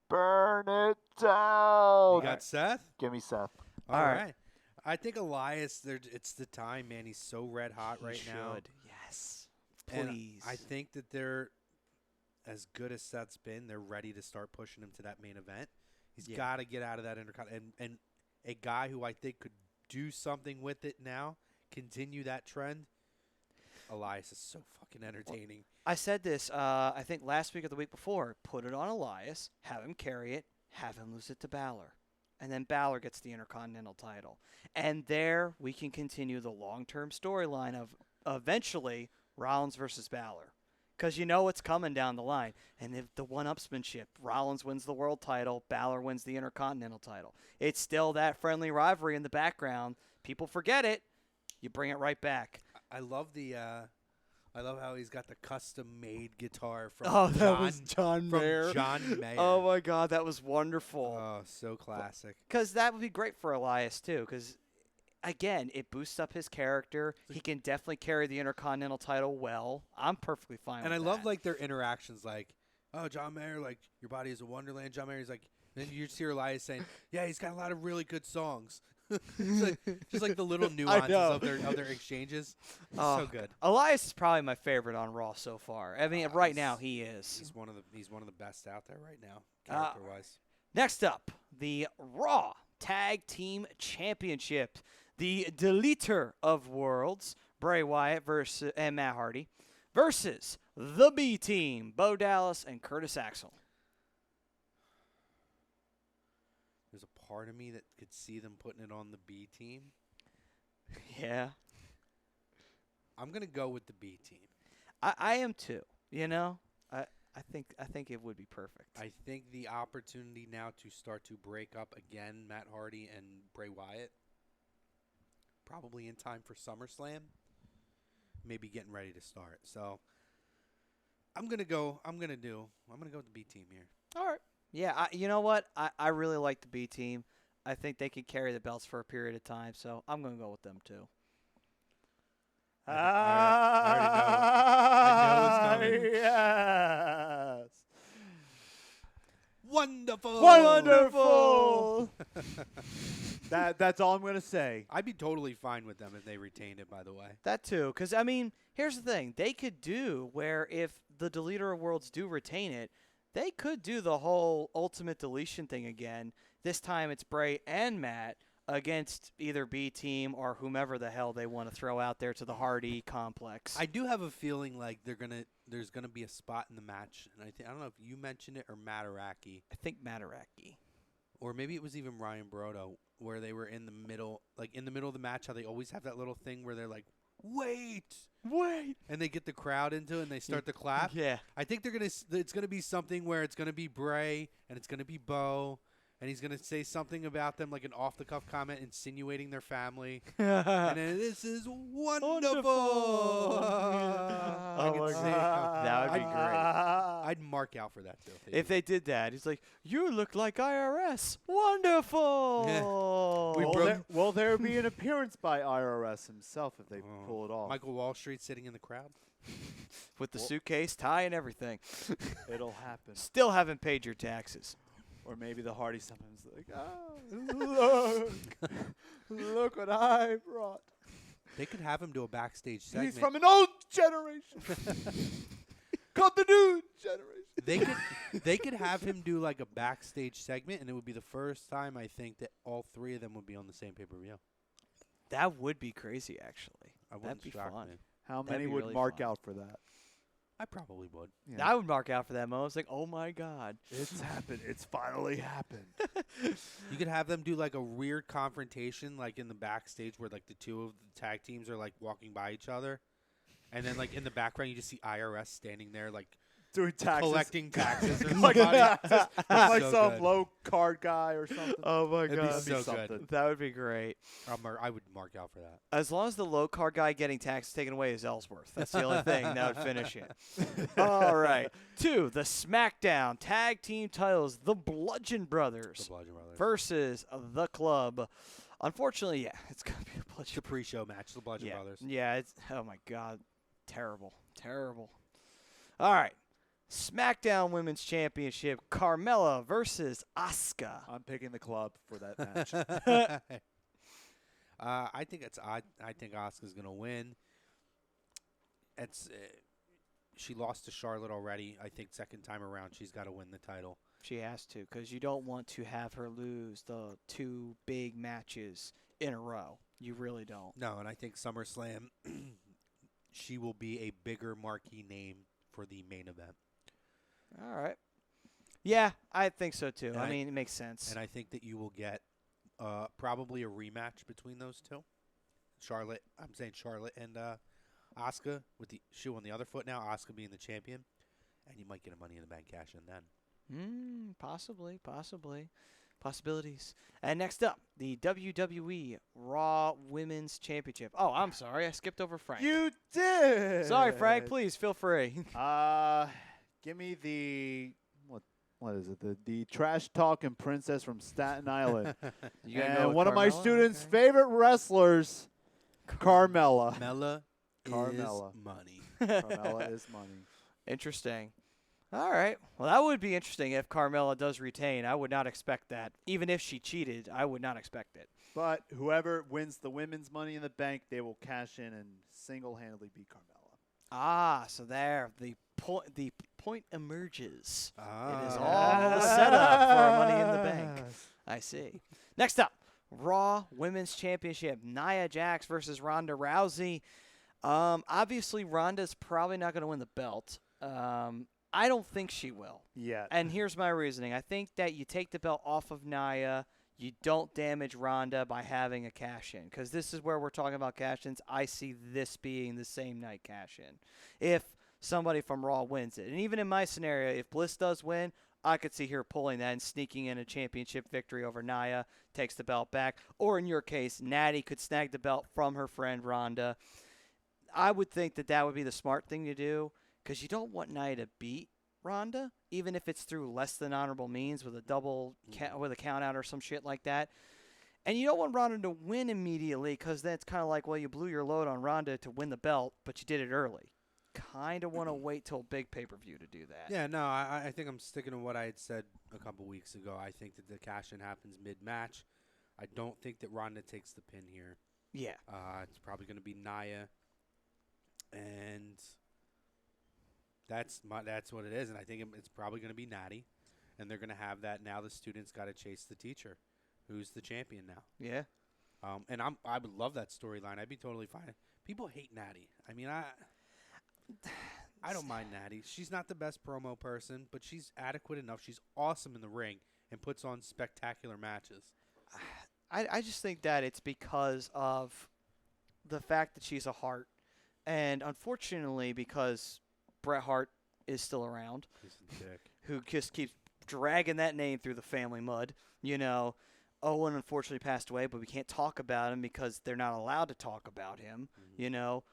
Burn it down. You got Seth? Give me Seth. All right. I think Elias, it's the time, man. He's so red hot right now. Yes. And Please. I think that they're, as good as Seth's been, they're ready to start pushing him to that main event. He's got to get out of that Intercontinental. And a guy who I think could do something with it now, continue that trend, Elias is so fucking entertaining. I said this, I think last week or the week before. Put it on Elias, have him carry it, have him lose it to Balor. And then Balor gets the Intercontinental title. And there we can continue the long-term storyline of eventually Rollins versus Balor. Because you know it's coming down the line. And if the one-upsmanship, Rollins wins the world title, Balor wins the Intercontinental title. It's still that friendly rivalry in the background. People forget it. You bring it right back. I love I love how he's got the custom-made guitar from John Mayer. John Mayer. Oh, my God, that was wonderful. Oh, so classic. Because that would be great for Elias, too. Because, again, it boosts up his character. He can definitely carry the Intercontinental title well. I'm perfectly fine And with I that. love, like, their interactions. Like, oh, John Mayer, like, your body is a wonderland. John Mayer's like, then you just hear Elias saying, yeah, he's got a lot of really good songs. just like the little nuances of their exchanges. It's so good. Elias is probably my favorite on Raw so far. I mean, right now he is. He's one of the best out there right now, character-wise. Next up, the Raw Tag Team Championship. The Deleter of Worlds, Bray Wyatt and Matt Hardy, versus the B Team, Bo Dallas and Curtis Axel. There's a part of me that could see them putting it on the B Team. Yeah. I'm going to go with the B Team. I am too. You know, I think it would be perfect. I think the opportunity now to start to break up again Matt Hardy and Bray Wyatt, probably in time for SummerSlam, maybe getting ready to start. So I'm gonna go with the B Team here. All right. Yeah, you know what? I really like the B Team. I think they can carry the belts for a period of time, so I'm going to go with them too. I already know. I know it's coming. Yes. Wonderful. Wonderful. That's all I'm going to say. I'd be totally fine with them if they retained it, by the way. That too, because, I mean, here's the thing. They could do where if the Deleter of Worlds do retain it, they could do the whole Ultimate Deletion thing again. This time it's Bray and Matt against either B Team or whomever the hell they want to throw out there to the Hardy complex. I do have a feeling like there's gonna be a spot in the match, and I don't know if you mentioned it or Mataraki, I think Mataraki. or maybe it was even Ryan Brodo, where they were in the middle of the match. How they always have that little thing where they're like, wait, and they get the crowd into it and they start to clap. Yeah. I think it's gonna be something where it's gonna be Bray and it's gonna be Bo, and he's gonna say something about them, like an off-the-cuff comment insinuating their family, and then this is wonderful. I could see it. That would be great. I'd mark out for that too. If they did that, he's like, you look like IRS. Wonderful. Will there be an appearance by IRS himself if they pull it off? Michael Wall Street sitting in the crowd. With the suitcase, tie, and everything. It'll happen. Still haven't paid your taxes. Or maybe the Hardy sometimes like, look what I brought. They could have him do a backstage segment. He's from an old generation. Called the new generation. They could have him do like a backstage segment, and it would be the first time I think that all three of them would be on the same pay-per-view. That would be crazy, actually. That'd Wouldn't be shock fun. me. How That'd many be would really mark fun. out for that? I probably would. Yeah. I would mark out for that moment. It's like, oh my god. It's happened. It's finally happened. You could have them do like a weird confrontation, like in the backstage, where like the two of the tag teams are like walking by each other, and then like in the background you just see IRS standing there, like Doing taxes. collecting taxes. Or Like somebody. taxes. Like So some good. low card guy or something. Oh my It'd be god. That'd be so something. good. That would be great. I would mark out for that. As long as the low card guy getting taxes taken away is Ellsworth. That's the only thing that would finish it. All right. 2, the SmackDown Tag Team titles, the Bludgeon The Brothers Bludgeon Brothers. versus the Club. Unfortunately, yeah, it's going to be a It's Bludgeon a pre-show match. The Bludgeon yeah. Brothers. Yeah, it's, oh my god. Terrible. Terrible. All right. SmackDown Women's Championship, Carmella versus Asuka. I'm picking the Club for that match. I think I think Asuka's gonna win. It's she lost to Charlotte already. I think second time around she's got to win the title. She has to, because you don't want to have her lose the 2 big matches in a row. You really don't. No, and I think SummerSlam she will be a bigger marquee name for the main event. All right. Yeah, I think so too. And I I- mean, it makes sense. And I think that you will get probably a rematch between those two. I'm saying Charlotte and Asuka with the shoe on the other foot now. Asuka being the champion, and you might get a Money in the Bank cash in then. Possibly. Possibilities. And next up, the WWE Raw Women's Championship. Oh, I'm sorry. I skipped over Frank. You did. Sorry, Frank. Please feel free. Give me the what is it? The trash talking princess from Staten Island. You gotta and go with one of my Carmella? students' Okay. favorite wrestlers, Carmella. Carmella Carmella. is money. Carmella is money. Interesting. All right. Well, that would be interesting if Carmella does retain. I would not expect that. Even if she cheated, I would not expect it. But whoever wins the women's Money in the Bank, they will cash in and single-handedly beat Carmella. Ah, so there the point emerges. It is Ah. all the setup for Money in the Bank. I see. Next up, Raw Women's Championship: Nia Jax versus Ronda Rousey. Obviously, Ronda's probably not going to win the belt. I don't think she will. Yeah. And here's my reasoning. I think that you take the belt off of Nia. You don't damage Ronda by having a cash-in, because this is where we're talking about cash-ins. I see this being the same night cash-in if somebody from Raw wins it. And even in my scenario, if Bliss does win, I could see her pulling that and sneaking in a championship victory over Nia, takes the belt back. Or in your case, Natty could snag the belt from her friend Ronda. I would think that that would be the smart thing to do, because you don't want Nia to beat Ronda, even if it's through less than honorable means with a double with a count out or some shit like that. And you don't want Ronda to win immediately, because then it's kind of like, well, you blew your load on Ronda to win the belt, but you did it early. Kind of want to wait till big pay-per-view to do that. Yeah, no, I think I'm sticking to what I had said a couple weeks ago. I think that the cash-in happens mid-match. I don't think that Ronda takes the pin here. Yeah. It's probably going to be Nia, and that's what it is. And I think it's probably going to be Natty, and they're going to have that. Now the student's got to chase the teacher, who's the champion now. Yeah. And I would love that storyline. I'd be totally fine. People hate Natty. I mean, I don't mind Natty. She's not the best promo person, but she's adequate enough. She's awesome in the ring and puts on spectacular matches. I just think that it's because of the fact that she's a Hart, and unfortunately because Bret Hart is still around, He's a dick. who just keeps dragging that name through the family mud. You know, Owen unfortunately passed away, but we can't talk about him because they're not allowed to talk about him. Mm-hmm. You know,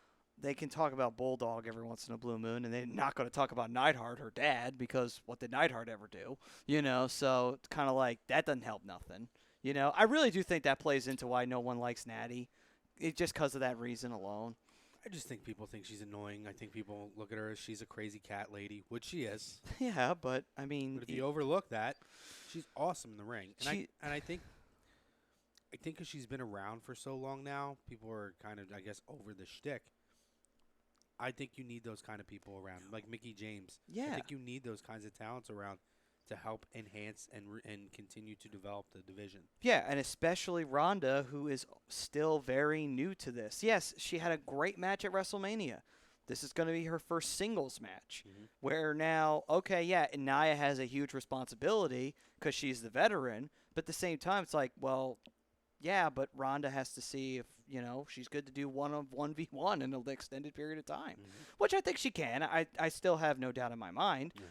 they can talk about Bulldog every once in a blue moon, and they're not going to talk about Neidhart, her dad, because what did Neidhart ever do? You know, so it's kind of like that doesn't help nothing. You know, I really do think that plays into why no one likes Natty. It's just because of that reason alone. I just think people think she's annoying. I think people look at her as she's a crazy cat lady, which she is. Yeah, but I mean, But if you overlook that, she's awesome in the ring. And She- I think because she's been around for so long now, people are kind of, I guess, over the shtick. I think you need those kind of people around, like Mickey James. I Yeah. think you need those kinds of talents around to help enhance and continue to develop the division. Yeah, and especially Ronda, who is still very new to this. Yes, she had a great match at WrestleMania. This is going to be her first singles match. Where now, okay, yeah, Nia has a huge responsibility because she's the veteran. But at the same time, it's like, well, yeah, but Ronda has to see if, she's good to do 1v1 in an extended period of time. Which I think she can. I still have no doubt in my mind. Yeah.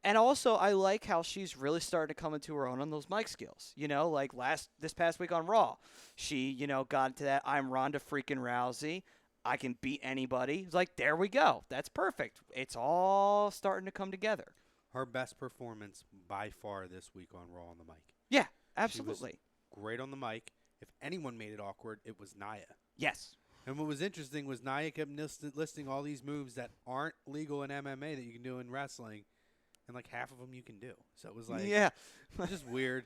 And also, I like how she's really starting to come into her own on those mic skills. Like this past week on Raw, she, got into that I'm Ronda freaking Rousey. I can beat anybody. It's like, there we go. That's perfect. It's all starting to come together. Her best performance by far this week on Raw on the mic. Yeah, absolutely. She was great on the mic. If anyone made it awkward, it was Nia. Yes. And what was interesting was Nia kept listing all these moves that aren't legal in MMA that you can do in wrestling. And like half of them you can do. So it was like, yeah, it's just weird.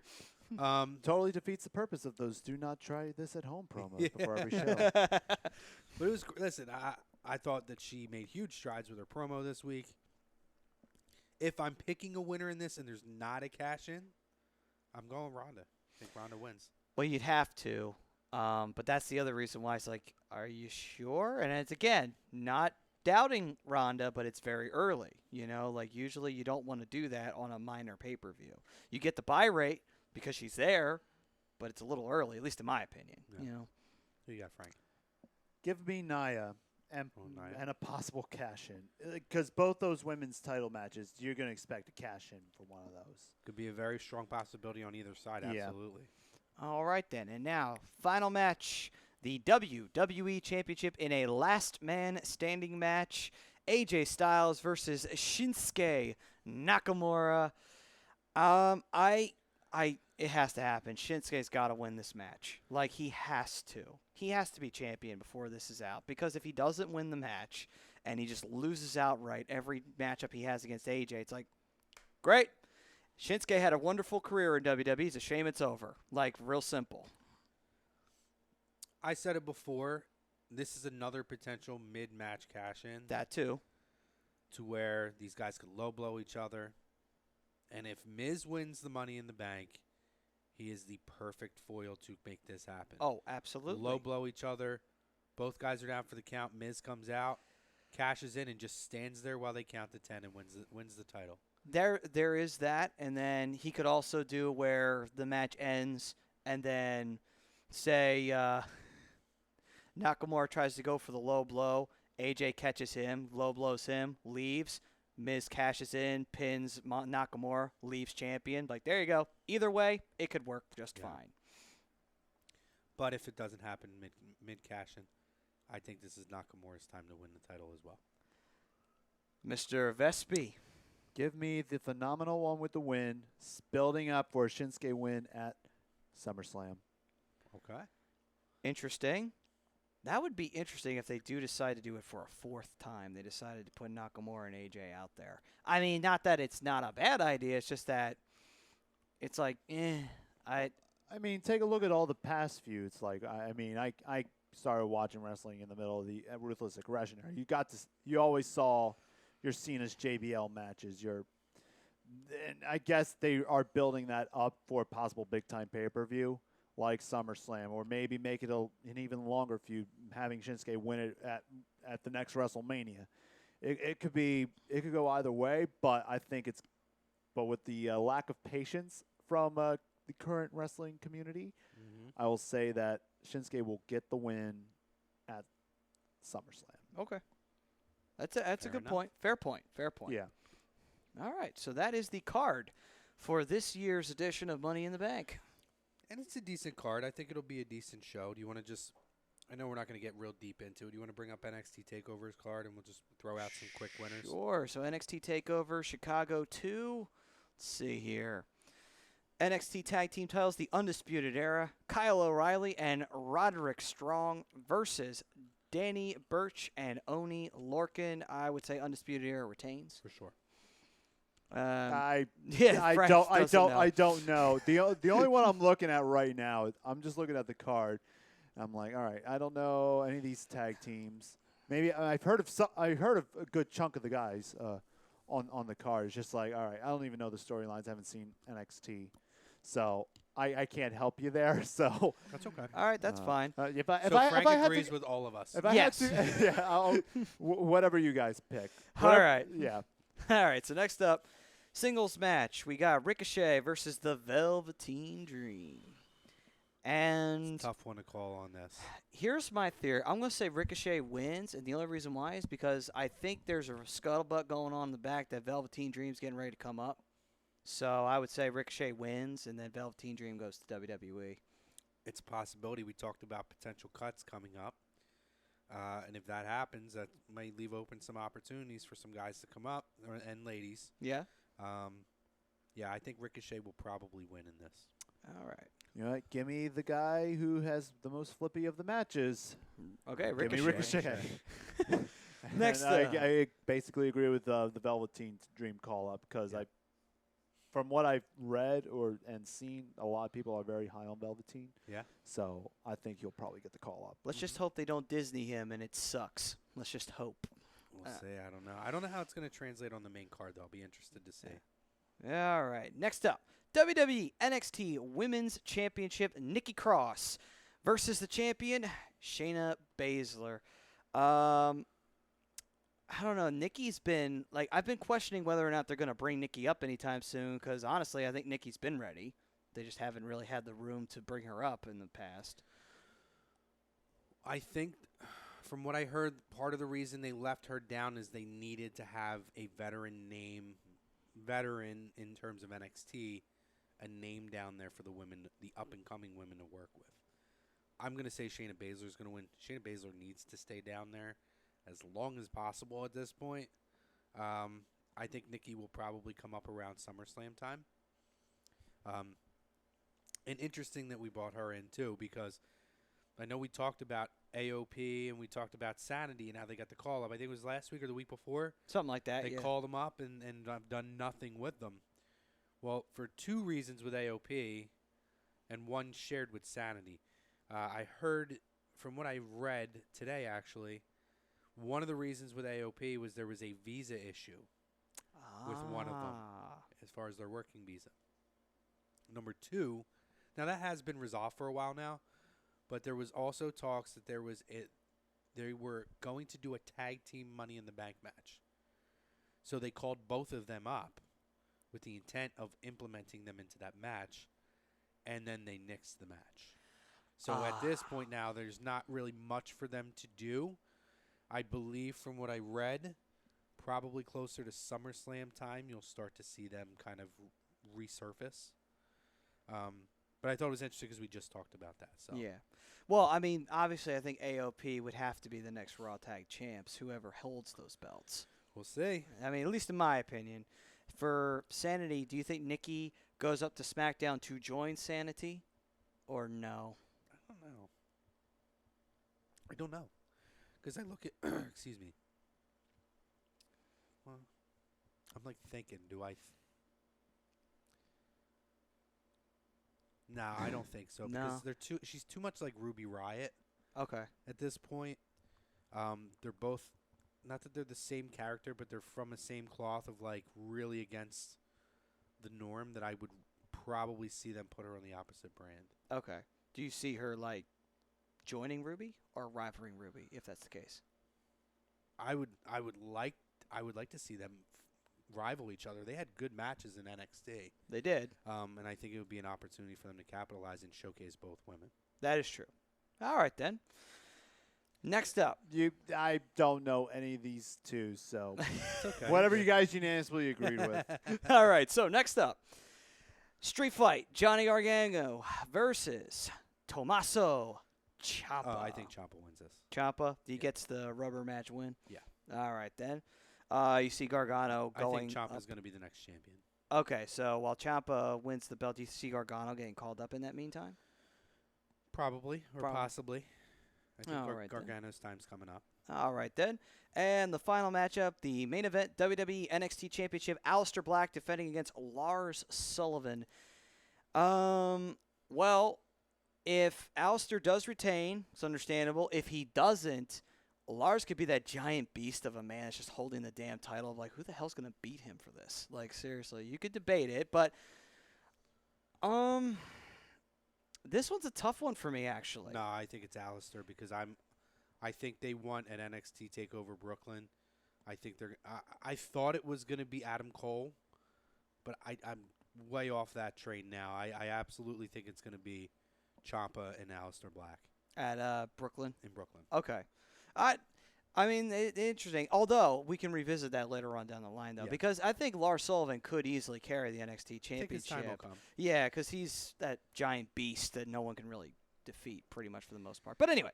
Totally defeats the purpose of those "do not try this at home" promos Yeah. before every show. But it was, listen, I thought that she made huge strides with her promo this week. If I'm picking a winner in this and there's not a cash in, I'm going Ronda. I think Ronda wins. Well, you'd have to. But that's the other reason why it's like, are you sure? And it's, again, not doubting Ronda, but it's very early. Like usually you don't want to do that on a minor pay-per-view. You get the buy rate because she's there, but it's a little early, at least in my opinion. Yeah. Who you got, Frank? Give me Nia and Nia. and a possible cash in, because both those women's title matches, you're going to expect a cash in for one of those. Could be a very strong possibility on either side, Yeah. absolutely. All right, then. And now, final match, the WWE Championship in a last man standing match. AJ Styles versus Shinsuke Nakamura. It has to happen. Shinsuke's got to win this match. Like, he has to. He has to be champion before this is out. Because if he doesn't win the match and he just loses outright every matchup he has against AJ, it's like, great. Shinsuke had a wonderful career in WWE. It's a shame it's over. Like, real simple. I said it before. This is another potential mid-match cash-in. That, too. To where these guys could low-blow each other. And if Miz wins the Money in the Bank, he is the perfect foil to make this happen. Oh, absolutely. Low-blow each other. Both guys are down for the count. Miz comes out, cashes in, and just stands there while they count to 10 and wins the title. There is that, and then he could also do where the match ends, and then say Nakamura tries to go for the low blow, AJ catches him, low blows him, leaves, Miz cashes in, pins Nakamura, leaves champion. Like, there you go. Either way, it could work just fine. But if it doesn't happen mid cash-in, I think this is Nakamura's time to win the title as well. Mr. Vespi. Give me the phenomenal one with the win, building up for a Shinsuke win at SummerSlam. Okay. Interesting. That would be interesting if they do decide to do it for a fourth time. They decided to put Nakamura and AJ out there. I mean, not that it's not a bad idea. It's just that it's like, I mean, take a look at all the past feuds. Like, I started watching wrestling in the middle of the Ruthless Aggression era. You always saw your Cena's JBL matches. And I guess they are building that up for a possible big-time pay-per-view like SummerSlam, or maybe make it an even longer feud, having Shinsuke win it at the next WrestleMania. It could go either way, but I think but with the lack of patience from the current wrestling community, I will say that Shinsuke will get the win at SummerSlam. okay. That's a good point. Fair point. Yeah. All right. So that is the card for this year's edition of Money in the Bank. And it's a decent card. I think it'll be a decent show. Do you want to just – I know we're not going to get real deep into it. Do you want to bring up NXT TakeOver's card and we'll just throw out some quick winners? Sure. So NXT TakeOver Chicago 2. Let's see here. NXT Tag Team titles, the Undisputed Era, Kyle O'Reilly and Roderick Strong versus Danny Burch and Oni Lorcan. I would say Undisputed Era retains. For sure. I Frank don't know. The only one I'm looking at right now, I'm just looking at the card. I'm like, all right, I don't know any of these tag teams. maybe I heard of a good chunk of the guys on the card. It's just like, all right, I don't even know the storylines. I haven't seen NXT, so I can't help you there. So That's okay. All right, that's fine. if So I Frank had agrees to, with all of us. if I Yes. had to, yeah, whatever you guys pick. All Whatever- right. Yeah. All right, so next up, singles match. We got Ricochet versus the Velveteen Dream. And Tough one to call on this. here's my theory. I'm going to say Ricochet wins, and the only reason why is because I think there's a scuttlebutt going on in the back that Velveteen Dream's getting ready to come up. So I would say Ricochet wins, and then Velveteen Dream goes to WWE. It's a possibility. We talked about potential cuts coming up. And if that happens, that might leave open some opportunities for some guys to come up, and ladies. Yeah? Yeah, I think Ricochet will probably win in this. All right. You know what? Give me the guy who has the most flippy of the matches. Okay, Give me Ricochet. Ricochet. Next And up. I basically agree with the Velveteen Dream call-up because from what I've read and seen, a lot of people are very high on Velveteen. Yeah. So I think he'll probably get the call-up. Let's just hope they don't Disney him and it sucks. Let's just hope. We'll see. I don't know. I don't know how it's going to translate on the main card, though. I'll be interested to see. All right. Next up, WWE NXT Women's Championship, Nikki Cross versus the champion, Shayna Baszler. I don't know. Nikki's been, I've been questioning whether or not they're going to bring Nikki up anytime soon because, honestly, I think Nikki's been ready. They just haven't really had the room to bring her up in the past. I think, from what I heard, part of the reason they left her down is they needed to have a veteran in terms of NXT, a name down there for the women, the up-and-coming women to work with. I'm going to say Shayna Baszler is going to win. Shayna Baszler needs to stay down there as long as possible at this point. I think Nikki will probably come up around SummerSlam time. And interesting that we brought her in, too, because I know we talked about AOP and we talked about Sanity and how they got the call-up. I think it was last week or the week before. Something like that, They yeah. called them up, and I've done nothing with them. Well, for two reasons with AOP and one shared with Sanity. I heard, from what I read today, actually, one of the reasons with AOP was there was a visa issue with one of them as far as their working visa. Number two, now that has been resolved for a while now, but there was also talks that they were going to do a tag team Money in the Bank match. So they called both of them up with the intent of implementing them into that match, and then they nixed the match. So at this point now, there's not really much for them to do. I believe from what I read, probably closer to SummerSlam time, you'll start to see them kind of resurface. But I thought it was interesting because we just talked about that. So Yeah. Well, I mean, obviously, I think AOP would have to be the next Raw Tag Champs, whoever holds those belts. we'll see. I mean, at least in my opinion. For Sanity, do you think Nikki goes up to SmackDown to join Sanity or no? I don't know. Because I look at, excuse me. Well, I'm thinking, do I? No, I don't think so. No. Because she's too much like Ruby Riott Okay. at this point. They're both, not that they're the same character, but they're from the same cloth of really against the norm that I would probably see them put her on the opposite brand. Okay. Do you see her, joining Ruby or rivaling Ruby, if that's the case? I would like to see them rival each other. They had good matches in NXT. They did. And I think it would be an opportunity for them to capitalize and showcase both women. That is true. All right, then. Next up. I don't know any of these two, so It's okay. whatever you guys unanimously agreed with. All right, so next up. Street Fight, Johnny Gargano versus Tommaso Ciampa. I think Ciampa wins this. Ciampa, he gets the rubber match win? Yeah. All right, then. You see Gargano going I think Ciampa's up. going to be the next champion. Okay, so while Ciampa wins the belt, do you see Gargano getting called up in that meantime? Probably, or possibly. I think All right, then. Gargano's time's coming up. All right, then. And the final matchup, the main event, WWE NXT Championship, Aleister Black defending against Lars Sullivan. Well, if Aleister does retain, it's understandable. If he doesn't, Lars could be that giant beast of a man that's just holding the damn title. Like, who the hell's going to beat him for this? Like, seriously, you could debate it, but this one's a tough one for me, actually. No, I think it's Alistair because I think they want an NXT Takeover Brooklyn. I think I thought it was going to be Adam Cole, but I'm way off that train now. I absolutely think it's going to be Ciampa and Alistair Black At Brooklyn? in Brooklyn. Okay. I mean, interesting. Although, we can revisit that later on down the line, though, Yeah. because I think Lars Sullivan could easily carry the NXT I think Championship. his time will come. Yeah, because he's that giant beast that no one can really defeat pretty much for the most part. But anyway,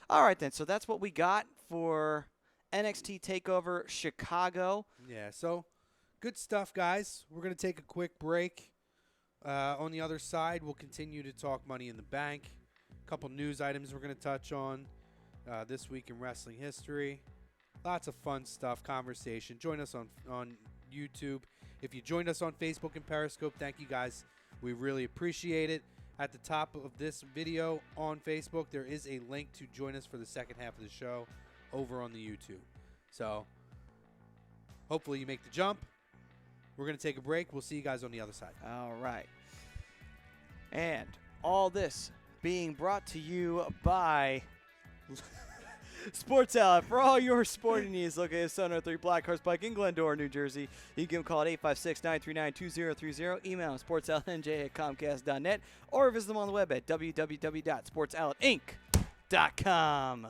all right then. So that's what we got for NXT TakeOver Chicago. Yeah, so good stuff, guys. We're going to take a quick break. On the other side, we'll continue to talk Money in the Bank. A couple news items we're going to touch on this week in wrestling history. Lots of fun stuff, conversation. Join us on YouTube. If you joined us on Facebook and Periscope, thank you guys. We really appreciate it. At the top of this video on Facebook, there is a link to join us for the second half of the show over on the YouTube. So hopefully you make the jump. We're going to take a break. We'll see you guys on the other side. All right. And all this being brought to you by Sports Outlet. For all your sporting needs, located at 703 Black Horse Pike in Glendora, New Jersey. You can give them a call at 856-939-2030. Email them sportsoutletnj@comcast.net or visit them on the web at www.sportsoutletinc.com.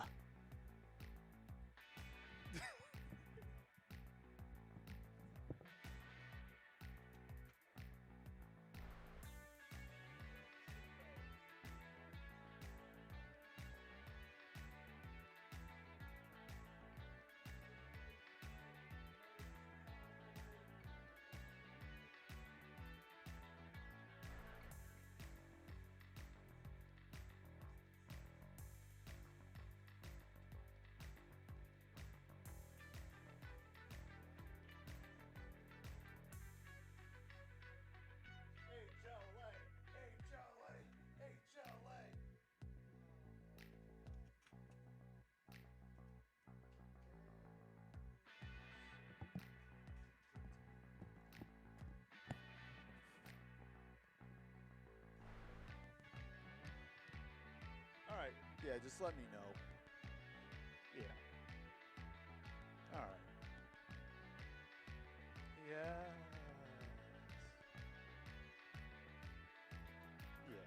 All right. Yeah, just let me know. Yeah. All right. Yes. Yeah.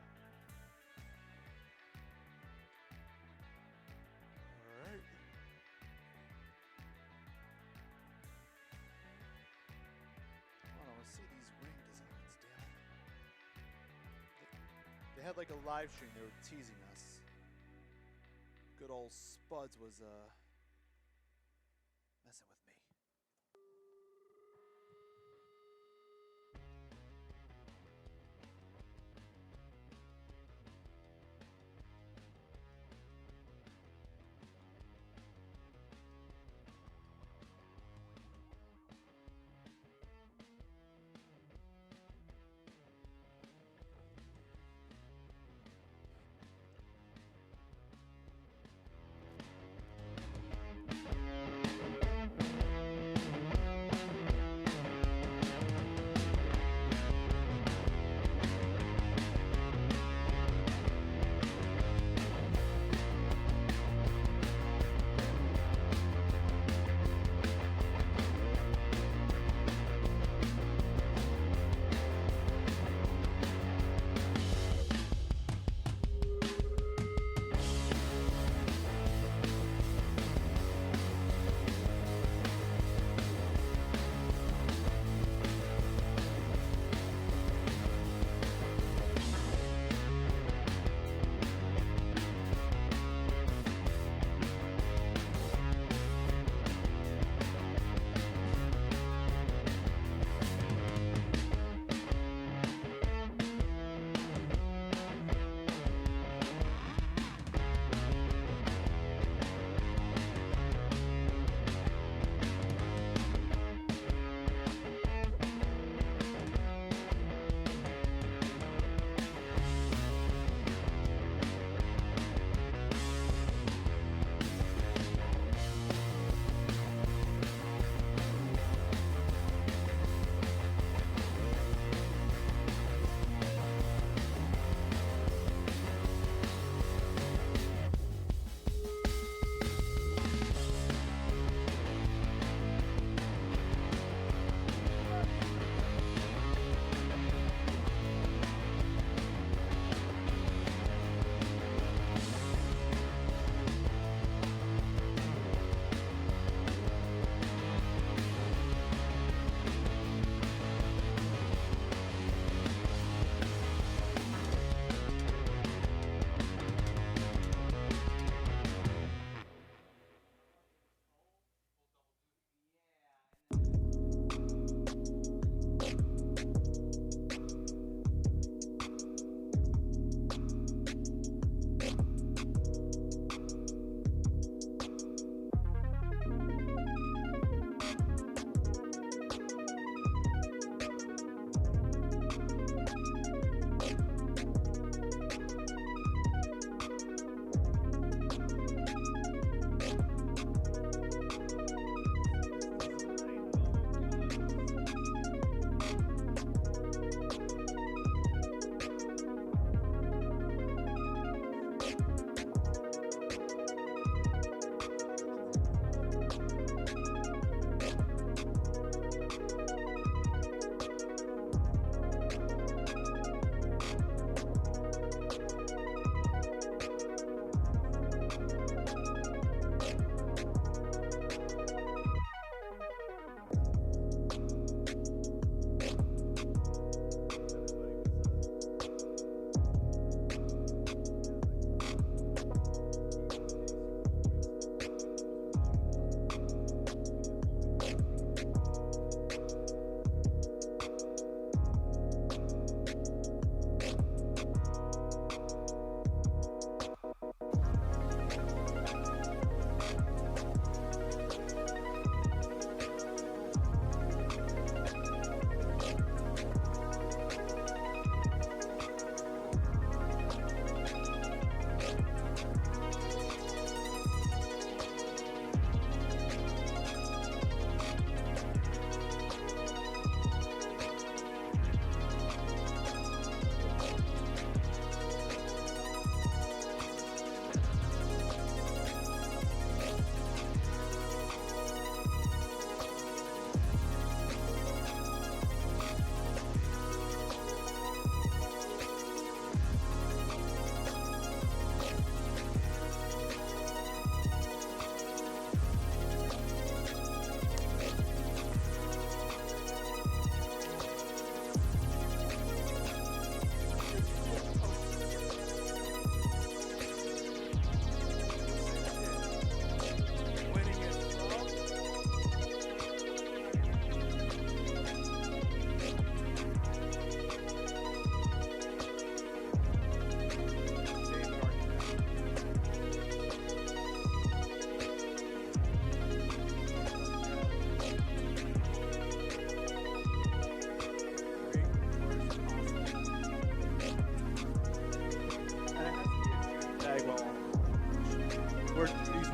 All right. Hold on, let's see these ring designs, damn it. They had like a live stream, they were teasing us. Good old Spuds was messing with me.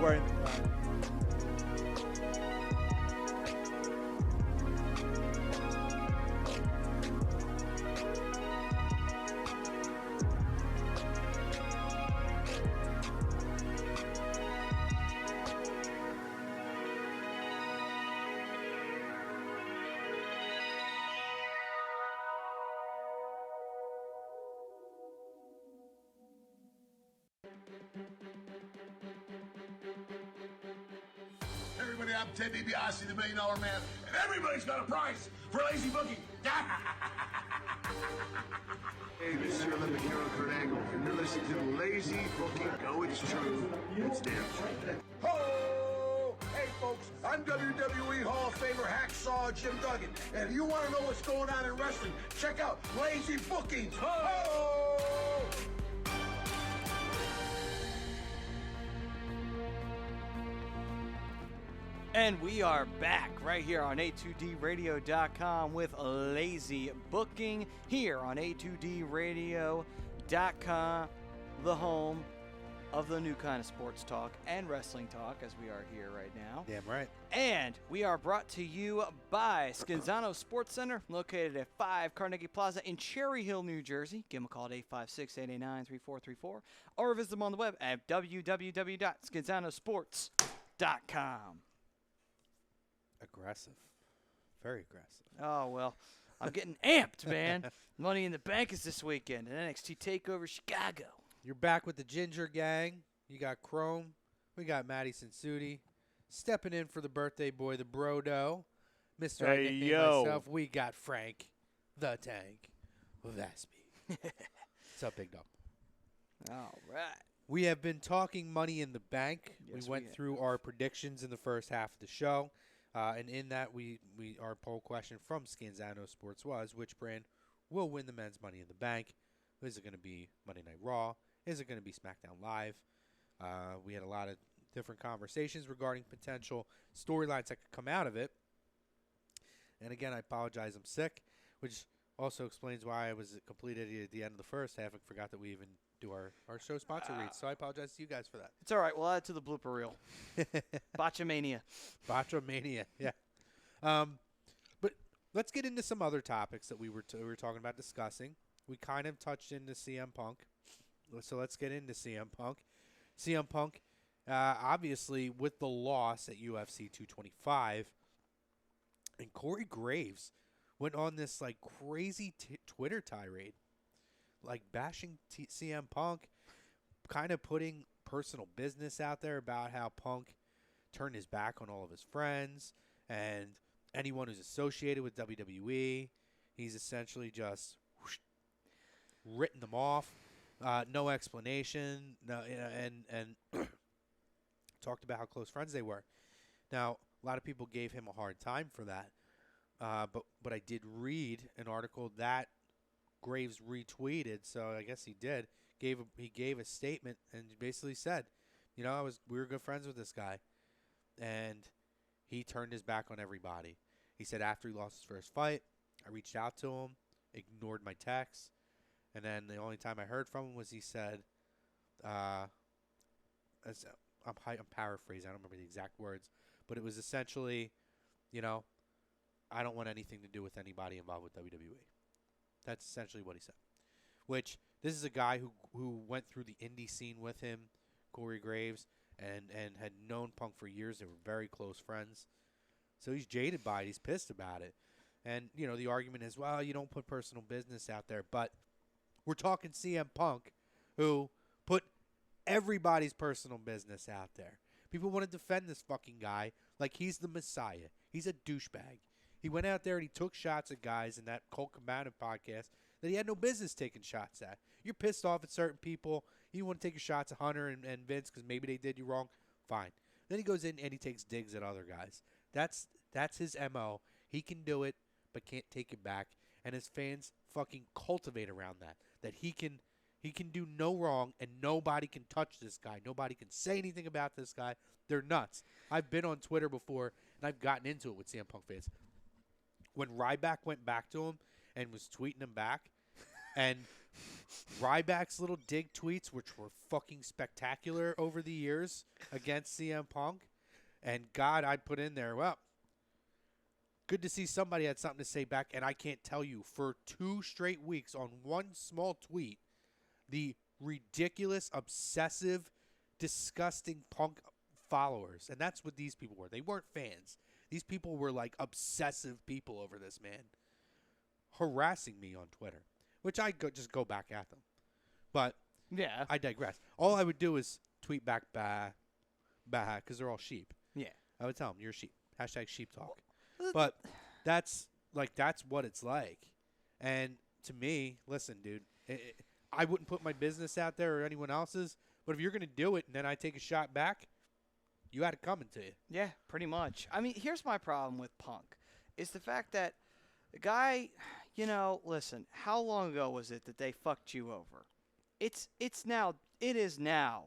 wearing. Everybody, I'm Ted DiBiase, the $1 Million Man, and everybody's got a price for lazy booking. Hey, this is your Olympic hero, Kurt Angle, and you're listening to Lazy Booking. Go, it's true. It's damn true. Ho! Hey, folks, I'm WWE Hall of Famer Hacksaw Jim Duggan, and if you want to know what's going on in wrestling, check out Lazy Bookings. Ho! And we are back right here on A2DRadio.com with Lazy Booking here on A2DRadio.com, the home of the new kind of sports talk and wrestling talk as we are here right now. Damn right. And we are brought to you by Scanzano Sports Center, located at 5 Carnegie Plaza in Cherry Hill, New Jersey. Give them a call at 856-889-3434 or visit them on the web at www.scanzanosports.com. Aggressive. Very aggressive. Oh, well, I'm getting amped, man. Money in the Bank is this weekend, and NXT TakeOver Chicago. You're back with the Ginger Gang. You got Chrome. We got Maddie Sensudi. Stepping in for the birthday boy, the Brodo. Mr. I nicknamed myself. We got Frank, the Tank, Vasby. What's up, big dog? All right. We have been talking Money in the Bank. Yes, we went through our predictions in the first half of the show. And in that, our poll question from Scanzano Sports was, which brand will win the men's Money in the Bank? Is it going to be Monday Night Raw? Is it going to be SmackDown Live? We had a lot of different conversations regarding potential storylines that could come out of it. And again, I apologize, I'm sick, which also explains why I was a complete idiot at the end of the first half and forgot that we even do our show sponsor reads. So I apologize to you guys for that. It's all right. We'll add it to the blooper reel. Botchamania. Botchamania, yeah. But let's get into some other topics that we were talking about discussing. We kind of touched into CM Punk. So let's get into CM Punk. CM Punk, obviously, with the loss at UFC 225, and Corey Graves went on this like crazy Twitter tirade, like bashing CM Punk, kind of putting personal business out there about how Punk turned his back on all of his friends and anyone who's associated with WWE. He's essentially just written them off, no explanation, and talked about how close friends they were. Now, a lot of people gave him a hard time for that, but I did read an article that Graves retweeted, so I guess he did. He gave a statement and basically said, we were good friends with this guy, and he turned his back on everybody. He said after he lost his first fight, I reached out to him, ignored my texts, and then the only time I heard from him was he said, I'm paraphrasing, I don't remember the exact words, but it was essentially, I don't want anything to do with anybody involved with WWE. That's essentially what he said. Which, this is a guy who went through the indie scene with him, Corey Graves, and had known Punk for years. They were very close friends. So he's jaded by it. He's pissed about it. And, the argument is, well, you don't put personal business out there. But we're talking CM Punk, who put everybody's personal business out there. People want to defend this fucking guy like he's the Messiah. He's a douchebag. He went out there and he took shots at guys in that Colt Cabana podcast that he had no business taking shots at. You're pissed off at certain people. You want to take your shots at Hunter and Vince because maybe they did you wrong. Fine. Then he goes in and he takes digs at other guys. That's his MO. He can do it, but can't take it back. And his fans fucking cultivate around that. That he can do no wrong and nobody can touch this guy. Nobody can say anything about this guy. They're nuts. I've been on Twitter before and I've gotten into it with CM Punk fans. When Ryback went back to him and was tweeting him back, and Ryback's little dig tweets, which were fucking spectacular over the years against CM Punk. And God, I'd put in there, well, good to see somebody had something to say back. And I can't tell you, for 2 straight weeks on one small tweet, the ridiculous, obsessive, disgusting Punk followers. And that's what these people were. They weren't fans. These people were like obsessive people over this man, harassing me on Twitter, which I just go back at them. But Yeah. I digress. All I would do is tweet back, bah, because they're all sheep. Yeah. I would tell them, you're a sheep. Hashtag sheep talk. But that's what it's like. And to me, listen, dude, I wouldn't put my business out there or anyone else's, but if you're going to do it and then I take a shot back, you had it coming to you. Yeah, pretty much. I mean, here's my problem with Punk, is the fact that the guy, listen, how long ago was it that they fucked you over? It is now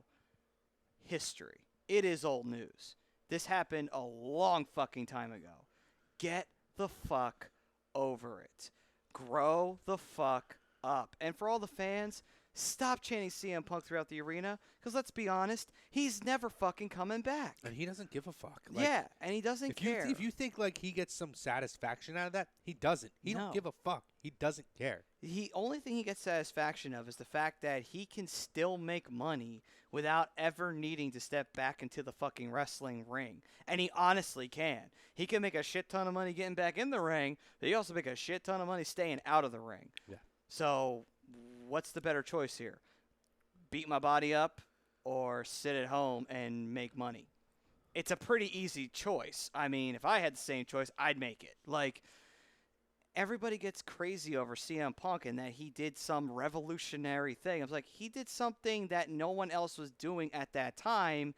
history. It is old news. This happened a long fucking time ago. Get the fuck over it. Grow the fuck up. And for all the fans, stop chanting CM Punk throughout the arena, because let's be honest, he's never fucking coming back. And he doesn't give a fuck. Yeah, and he doesn't care. If you think like he gets some satisfaction out of that, he doesn't. He don't give a fuck. He doesn't care. The only thing he gets satisfaction of is the fact that he can still make money without ever needing to step back into the fucking wrestling ring. And he honestly can. He can make a shit ton of money getting back in the ring, but he also make a shit ton of money staying out of the ring. Yeah. So what's the better choice here? Beat my body up or sit at home and make money? It's a pretty easy choice. I mean, if I had the same choice, I'd make it. Like, everybody gets crazy over CM Punk and that he did some revolutionary thing. I was like, he did something that no one else was doing at that time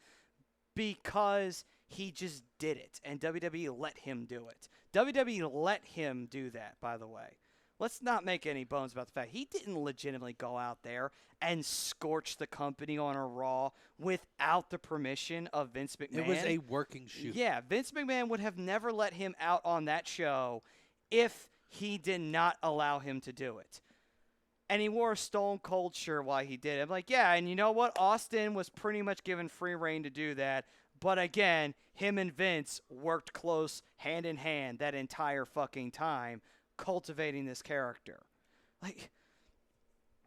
because he just did it, and WWE let him do it. WWE let him do that, by the way. Let's not make any bones about the fact he didn't legitimately go out there and scorch the company on a Raw without the permission of Vince McMahon. It was a working shoot. Yeah, Vince McMahon would have never let him out on that show if he did not allow him to do it. And he wore a Stone Cold shirt while he did it. I'm like, yeah, and you know what? Austin was pretty much given free reign to do that. But again, him and Vince worked close hand in hand that entire fucking time, cultivating this character. Like,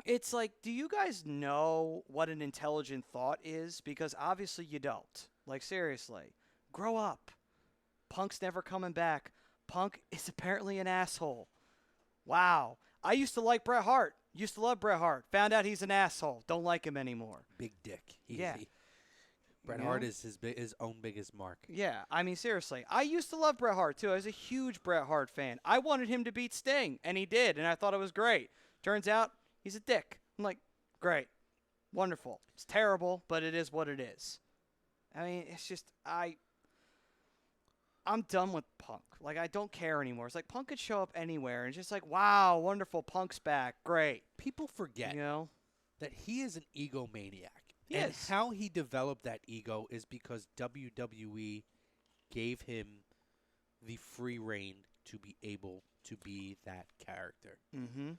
it's like, do you guys know what an intelligent thought is? Because obviously you don't. Like, seriously, grow up. Punk's never coming back. Punk is apparently an asshole. Wow. I used to like Bret Hart. Used to love Bret Hart. Found out he's an asshole. Don't like him anymore. Big dick. Yeah. Bret Hart is his own biggest mark. Yeah, I mean, seriously. I used to love Bret Hart, too. I was a huge Bret Hart fan. I wanted him to beat Sting, and he did, and I thought it was great. Turns out, he's a dick. I'm like, great. Wonderful. It's terrible, but it is what it is. I mean, it's just, I'm done with Punk. Like, I don't care anymore. It's like, Punk could show up anywhere, and it's just like, wow, wonderful, Punk's back. Great. People forget that he is an egomaniac. Yes. And how he developed that ego is because WWE gave him the free reign to be able to be that character. Mm-hmm.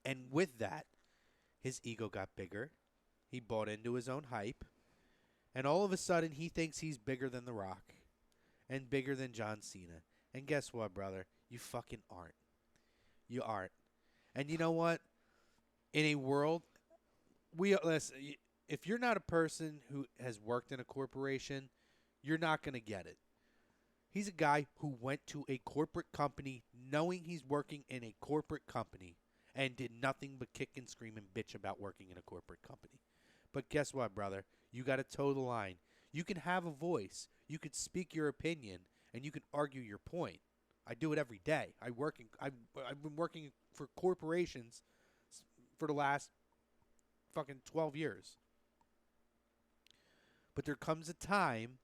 And with that, his ego got bigger. He bought into his own hype. And all of a sudden, he thinks he's bigger than The Rock and bigger than John Cena. And guess what, brother? You fucking aren't. You aren't. And you know what? In a world, listen, if you're not a person who has worked in a corporation, you're not going to get it. He's a guy who went to a corporate company knowing he's working in a corporate company and did nothing but kick and scream and bitch about working in a corporate company. But guess what, brother? You got to toe the line. You can have a voice. You could speak your opinion, and you can argue your point. I do it every day. I've been working for corporations for the last fucking 12 years. But there comes a time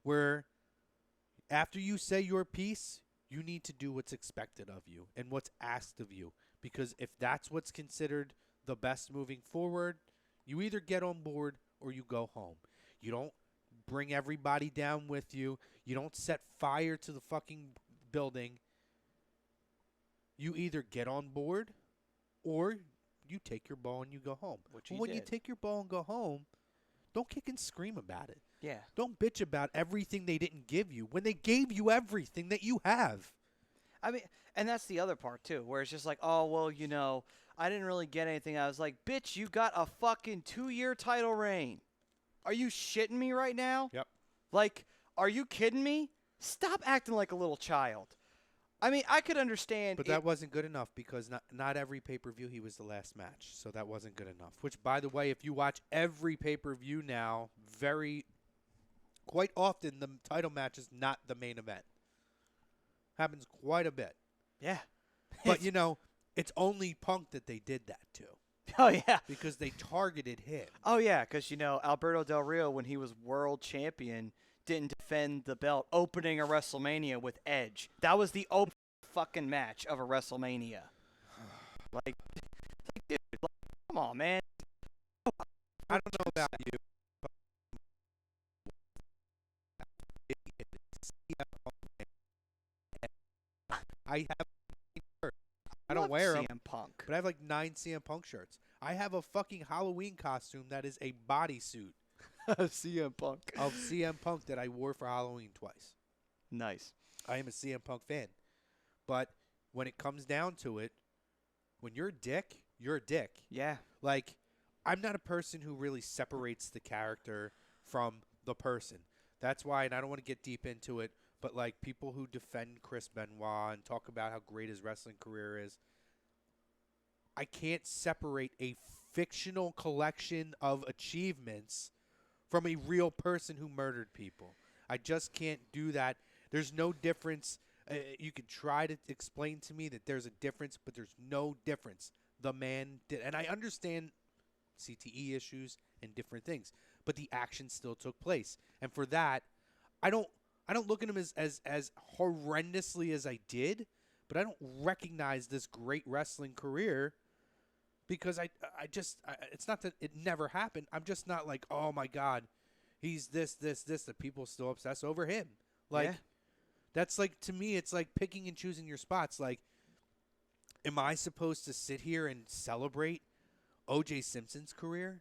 where after you say your piece, you need to do what's expected of you and what's asked of you. Because if that's what's considered the best moving forward, you either get on board or you go home. You don't bring everybody down with you. You don't set fire to the fucking building. You either get on board or you take your ball and you go home. Which But he when you did. take your ball and go home, don't kick and scream about it. Yeah. Don't bitch about everything they didn't give you when they gave you everything that you have. I mean, and that's the other part, too, where it's just like, oh, well, you know, I didn't really get anything. I was like, bitch, you got a fucking 2-year title reign. Are you shitting me right now? Yep. Like, are you kidding me? Stop acting like a little child. I mean, I could understand. But that wasn't good enough because not every pay-per-view he was the last match. So that wasn't good enough. Which, by the way, if you watch every pay-per-view now, quite often the title match is not the main event. Happens quite a bit. Yeah. But, you know, it's only Punk that they did that to. Oh, yeah. Because they targeted him. Oh, yeah, because, you know, Alberto Del Rio, when he was world champion, didn't defend the belt opening a WrestleMania with Edge. That was the fucking match of a WrestleMania. Like dude, like, come on, man. I don't know about you. I have I don't Love wear them, CM Punk. but I have like 9 CM Punk shirts. I have a fucking Halloween costume that is a bodysuit CM Punk. of CM Punk that I wore for Halloween twice. Nice. I am a CM Punk fan. But when it comes down to it, when you're a dick, you're a dick. Yeah. Like, I'm not a person who really separates the character from the person. That's why, and I don't want to get deep into it, but like people who defend Chris Benoit and talk about how great his wrestling career is, I can't separate a fictional collection of achievements from a real person who murdered people. I just can't do that. There's no difference. You can try to explain to me that there's a difference, but there's no difference. The man did, and I understand CTE issues and different things, but the action still took place. And for that, I don't look at him as horrendously as I did, but I don't recognize this great wrestling career because it's not that it never happened. I'm just not like, oh my God, he's this, that people still obsess over him. Like, Yeah. That's like, to me, it's like picking and choosing your spots. Like, am I supposed to sit here and celebrate O.J. Simpson's career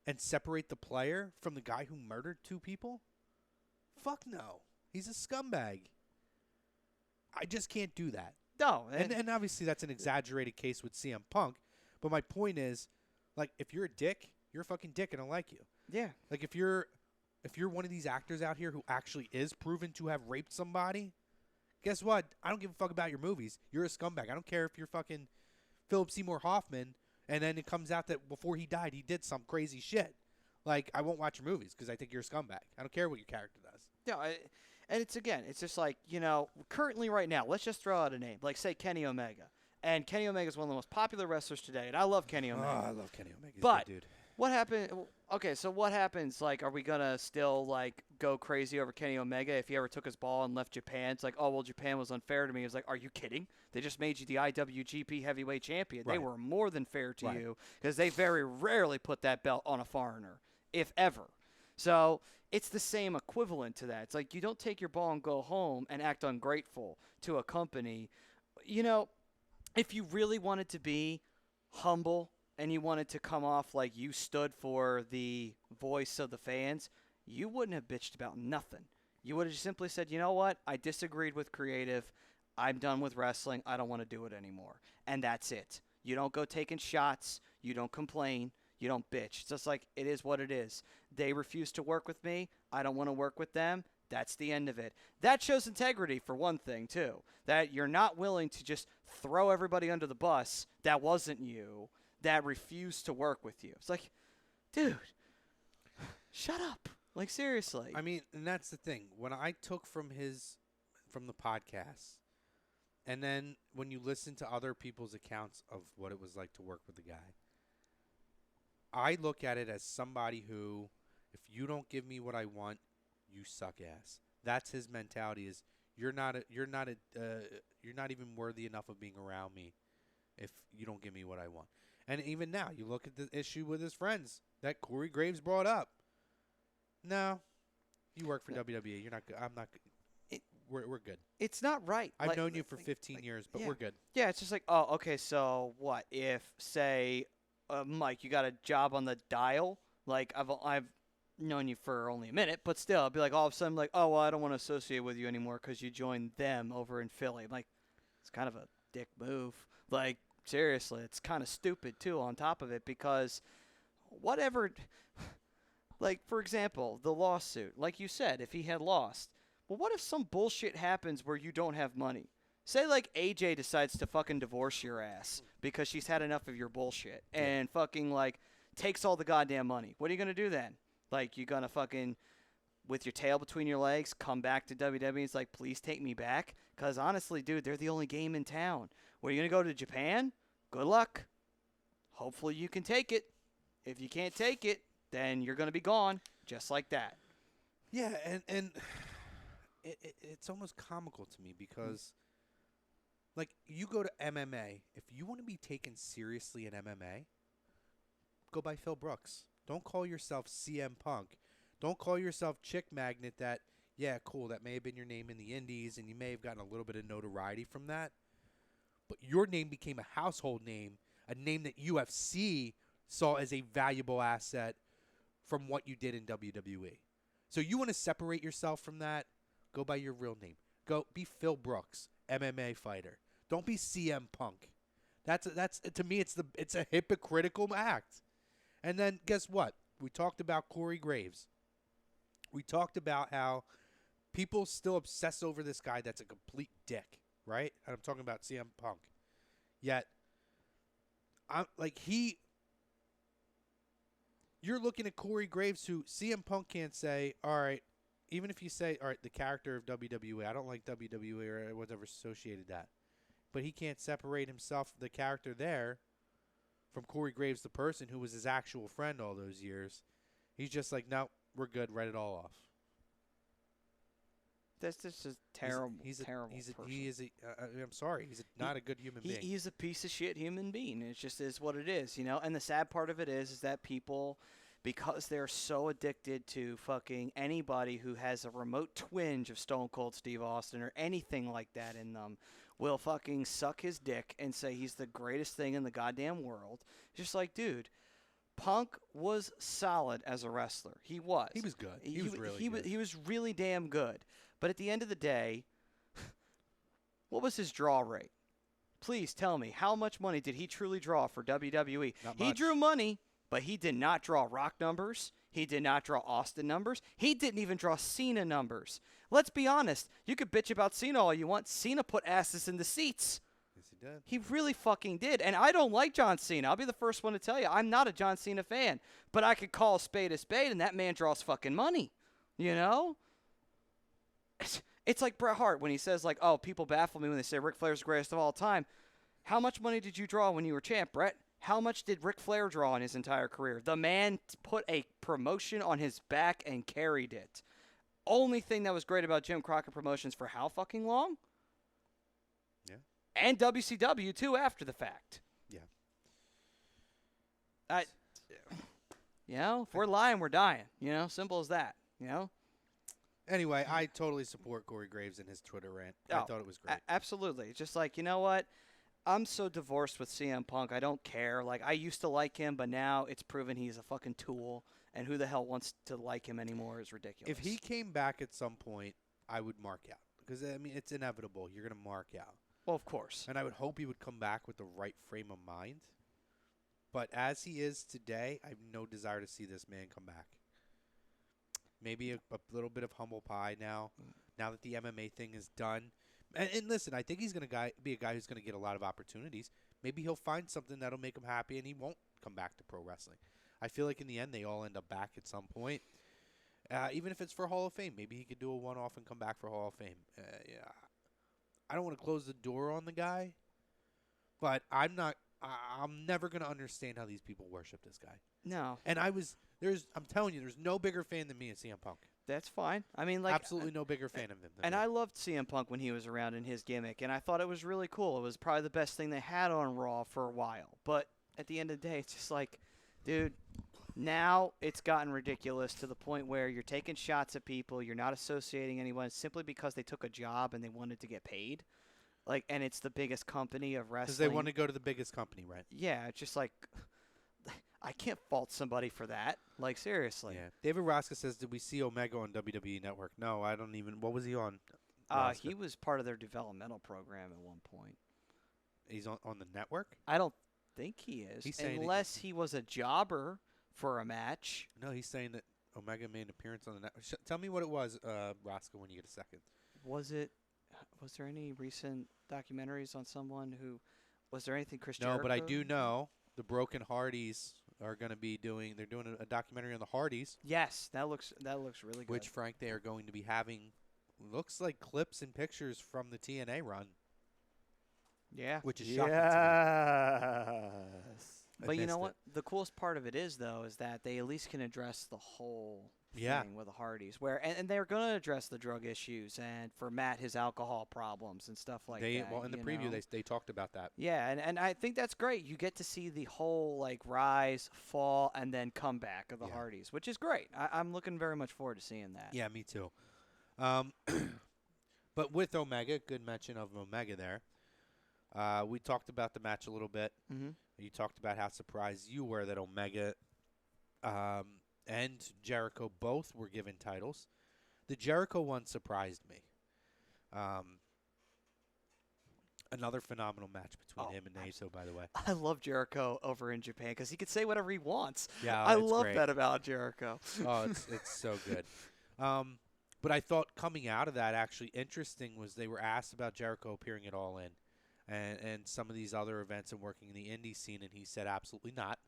and separate the player from the guy who murdered 2 people? Fuck no. He's a scumbag. I just can't do that. No. And obviously that's an exaggerated case with CM Punk. But my point is, like, if you're a dick, you're a fucking dick and I like you. yeah. Like, if you're one of these actors out here who actually is proven to have raped somebody, guess what? I don't give a fuck about your movies. You're a scumbag. I don't care if you're fucking Philip Seymour Hoffman and then it comes out that before he died he did some crazy shit. Like, I won't watch your movies because I think you're a scumbag. I don't care what your character does. Yeah. And it's just like, you know, currently right now, let's just throw out a name. Like, say Kenny Omega. And Kenny Omega is one of the most popular wrestlers today, and I love Kenny Omega. Oh, I love Kenny Omega. He's But a good dude. what happened? Okay, so what happens? Like, are we gonna still like go crazy over Kenny Omega if he ever took his ball and left Japan? It's like, oh well, Japan was unfair to me. It's like, are you kidding? They just made you the IWGP Heavyweight Champion. They Right. were more than fair to Right. you because they very rarely put that belt on a foreigner, if ever. So it's the same equivalent to that. It's like you don't take your ball and go home and act ungrateful to a company. You know, if you really wanted to be humble and you wanted to come off like you stood for the voice of the fans, you wouldn't have bitched about nothing. You would have just simply said, you know what? I disagreed with creative. I'm done with wrestling. I don't want to do it anymore. And that's it. You don't go taking shots. You don't complain. You don't bitch. It's just like, it is what it is. They refuse to work with me. I don't want to work with them. That's the end of it. That shows integrity, for one thing, too. That you're not willing to just throw everybody under the bus that wasn't you, that refused to work with you. It's like, dude, shut up. Like, seriously. I mean, and that's the thing. When I took from the podcast, and then when you listen to other people's accounts of what it was like to work with the guy, I look at it as somebody who, if you don't give me what I want, you suck ass. That's his mentality. Is you're not even worthy enough of being around me if you don't give me what I want. And even now, you look at the issue with his friends that Corey Graves brought up. No, you work for WWE. You're not. I'm not. we're good. It's not right. I've Like- known you for like- 15 years, but yeah. we're good. Yeah, it's just like, oh, okay, so what if, say, Mike, you got a job on the dial? Like, I've known you for only a minute, but still, I'd be like, all of a sudden, like, oh, well, I don't want to associate with you anymore because you joined them over in Philly. I'm like, it's kind of a dick move. Like, seriously, it's kind of stupid, too, on top of it, because whatever, like, for example, the lawsuit. Like you said, if he had lost, well, what if some bullshit happens where you don't have money? Say, like, AJ decides to fucking divorce your ass because she's had enough of your bullshit and fucking, like, takes all the goddamn money. What are you going to do then? Like, you going to fucking, with your tail between your legs, come back to WWE? It's like, please take me back? Because, honestly, dude, they're the only game in town. What, are you going to go to Japan? Good luck. Hopefully you can take it. If you can't take it, then you're going to be gone just like that. Yeah, and it's almost comical to me because, like, you go to MMA. If you want to be taken seriously in MMA, go by Phil Brooks. Don't call yourself CM Punk. Don't call yourself Chick Magnet that, yeah, cool, that may have been your name in the indies, and you may have gotten a little bit of notoriety from that. But your name became a household name, a name that UFC saw as a valuable asset from what you did in WWE. So you want to separate yourself from that, go by your real name. Go be Phil Brooks, MMA fighter. Don't be CM Punk. That's to me it's a hypocritical act. And then guess what? We talked about Corey Graves. We talked about how people still obsess over this guy that's a complete dick, right? And I'm talking about CM Punk. Yet you're looking at Corey Graves, who CM Punk can't say, all right, even if you say, all right, the character of WWE, I don't like WWE or whatever associated that. But he can't separate himself, the character there, from Corey Graves, the person who was his actual friend all those years. He's just like, no, we're good, write it all off. That's just a terrible, terrible person. I'm sorry, not a good human being. He's a piece of shit human being. It just is what it is, you know? And the sad part of it is that people, because they're so addicted to fucking anybody who has a remote twinge of Stone Cold Steve Austin or anything like that in them, will fucking suck his dick and say he's the greatest thing in the goddamn world. Just like, dude, Punk was solid as a wrestler. He was. He was good. He was really good. He was really damn good. But at the end of the day, what was his draw rate? Please tell me, how much money did he truly draw for WWE? Not He much. drew money, but he did not draw Rock numbers. He did not draw Austin numbers. He didn't even draw Cena numbers. Let's be honest. You could bitch about Cena all you want. Cena put asses in the seats. Yes, he did. He really fucking did. And I don't like John Cena. I'll be the first one to tell you. I'm not a John Cena fan. But I could call a spade, and that man draws fucking money. You know? It's like Bret Hart when he says, like, oh, people baffle me when they say Ric Flair's the greatest of all time. How much money did you draw when you were champ, Bret? How much did Ric Flair draw in his entire career? The man put a promotion on his back and carried it. Only thing that was great about Jim Crockett Promotions for how fucking long? Yeah. And WCW, too, after the fact. Yeah. You know, if we're lying, we're dying. You know, simple as that. You know? Anyway, I totally support Corey Graves and his Twitter rant. I thought it was great. Absolutely. Just like, you know what? I'm so divorced with CM Punk. I don't care. Like, I used to like him, but now it's proven he's a fucking tool. And who the hell wants to like him anymore is ridiculous. If he came back at some point, I would mark out. Because, I mean, it's inevitable. You're going to mark out. Well, of course. And I would hope he would come back with the right frame of mind. But as he is today, I have no desire to see this man come back. Maybe a little bit of humble pie now that the MMA thing is done. And listen, I think he's going to be a guy who's going to get a lot of opportunities. Maybe he'll find something that'll make him happy, and he won't come back to pro wrestling. I feel like in the end, they all end up back at some point. Even if it's for Hall of Fame. Maybe he could do a one-off and come back for Hall of Fame. Yeah. I don't want to close the door on the guy, but I'm never going to understand how these people worship this guy. No. And I'm telling you, there's no bigger fan than me of CM Punk. That's fine. I mean, like, absolutely no bigger fan of him than and me. I loved CM Punk when he was around in his gimmick, and I thought it was really cool. It was probably the best thing they had on Raw for a while. But at the end of the day, it's just like, dude, Now it's gotten ridiculous to the point where you're taking shots at people. You're not associating anyone simply because they took a job and they wanted to get paid. Like, and it's the biggest company of wrestling. Because they want to go to the biggest company, right? Yeah, it's just like, I can't fault somebody for that. Like, seriously. Yeah. David Rosca says, did we see Omega on WWE Network? No, I don't even. What was he on? He was part of their developmental program at one point. He's on the network? I don't think he is. He's saying unless he was a jobber for a match. No, he's saying that Omega made an appearance on the network. Tell me what it was, Rosca, when you get a second. Was there any recent documentaries on someone who, was there anything Chris No, but I Jericho? do know the Broken Hardys are going to be doing, they're doing a documentary on the Hardys. Yes, that looks really good. Which, Frank, they are going to be having, looks like clips and pictures from the TNA run. Yeah. Which is shocking to Yes. me. But you know missed what? The coolest part of it is, though, is that they at least can address the whole thing with the Hardys. And they're going to address the drug issues and for Matt, his alcohol problems and stuff like that. Well, in the preview, they talked about that. Yeah, and I think that's great. You get to see the whole, like, rise, fall, and then comeback of the Hardys, which is great. I'm looking very much forward to seeing that. Yeah, me too. But with Omega, good mention of Omega there. We talked about the match a little bit. Mm-hmm. You talked about how surprised you were that Omega and Jericho both were given titles. The Jericho one surprised me. Another phenomenal match between him and Naito, by the way. I love Jericho over in Japan because he can say whatever he wants. Yeah, I it's love great. that about Jericho. Oh, it's so good. But I thought coming out of that, actually interesting was they were asked about Jericho appearing at All In and some of these other events and working in the indie scene, and he said absolutely not.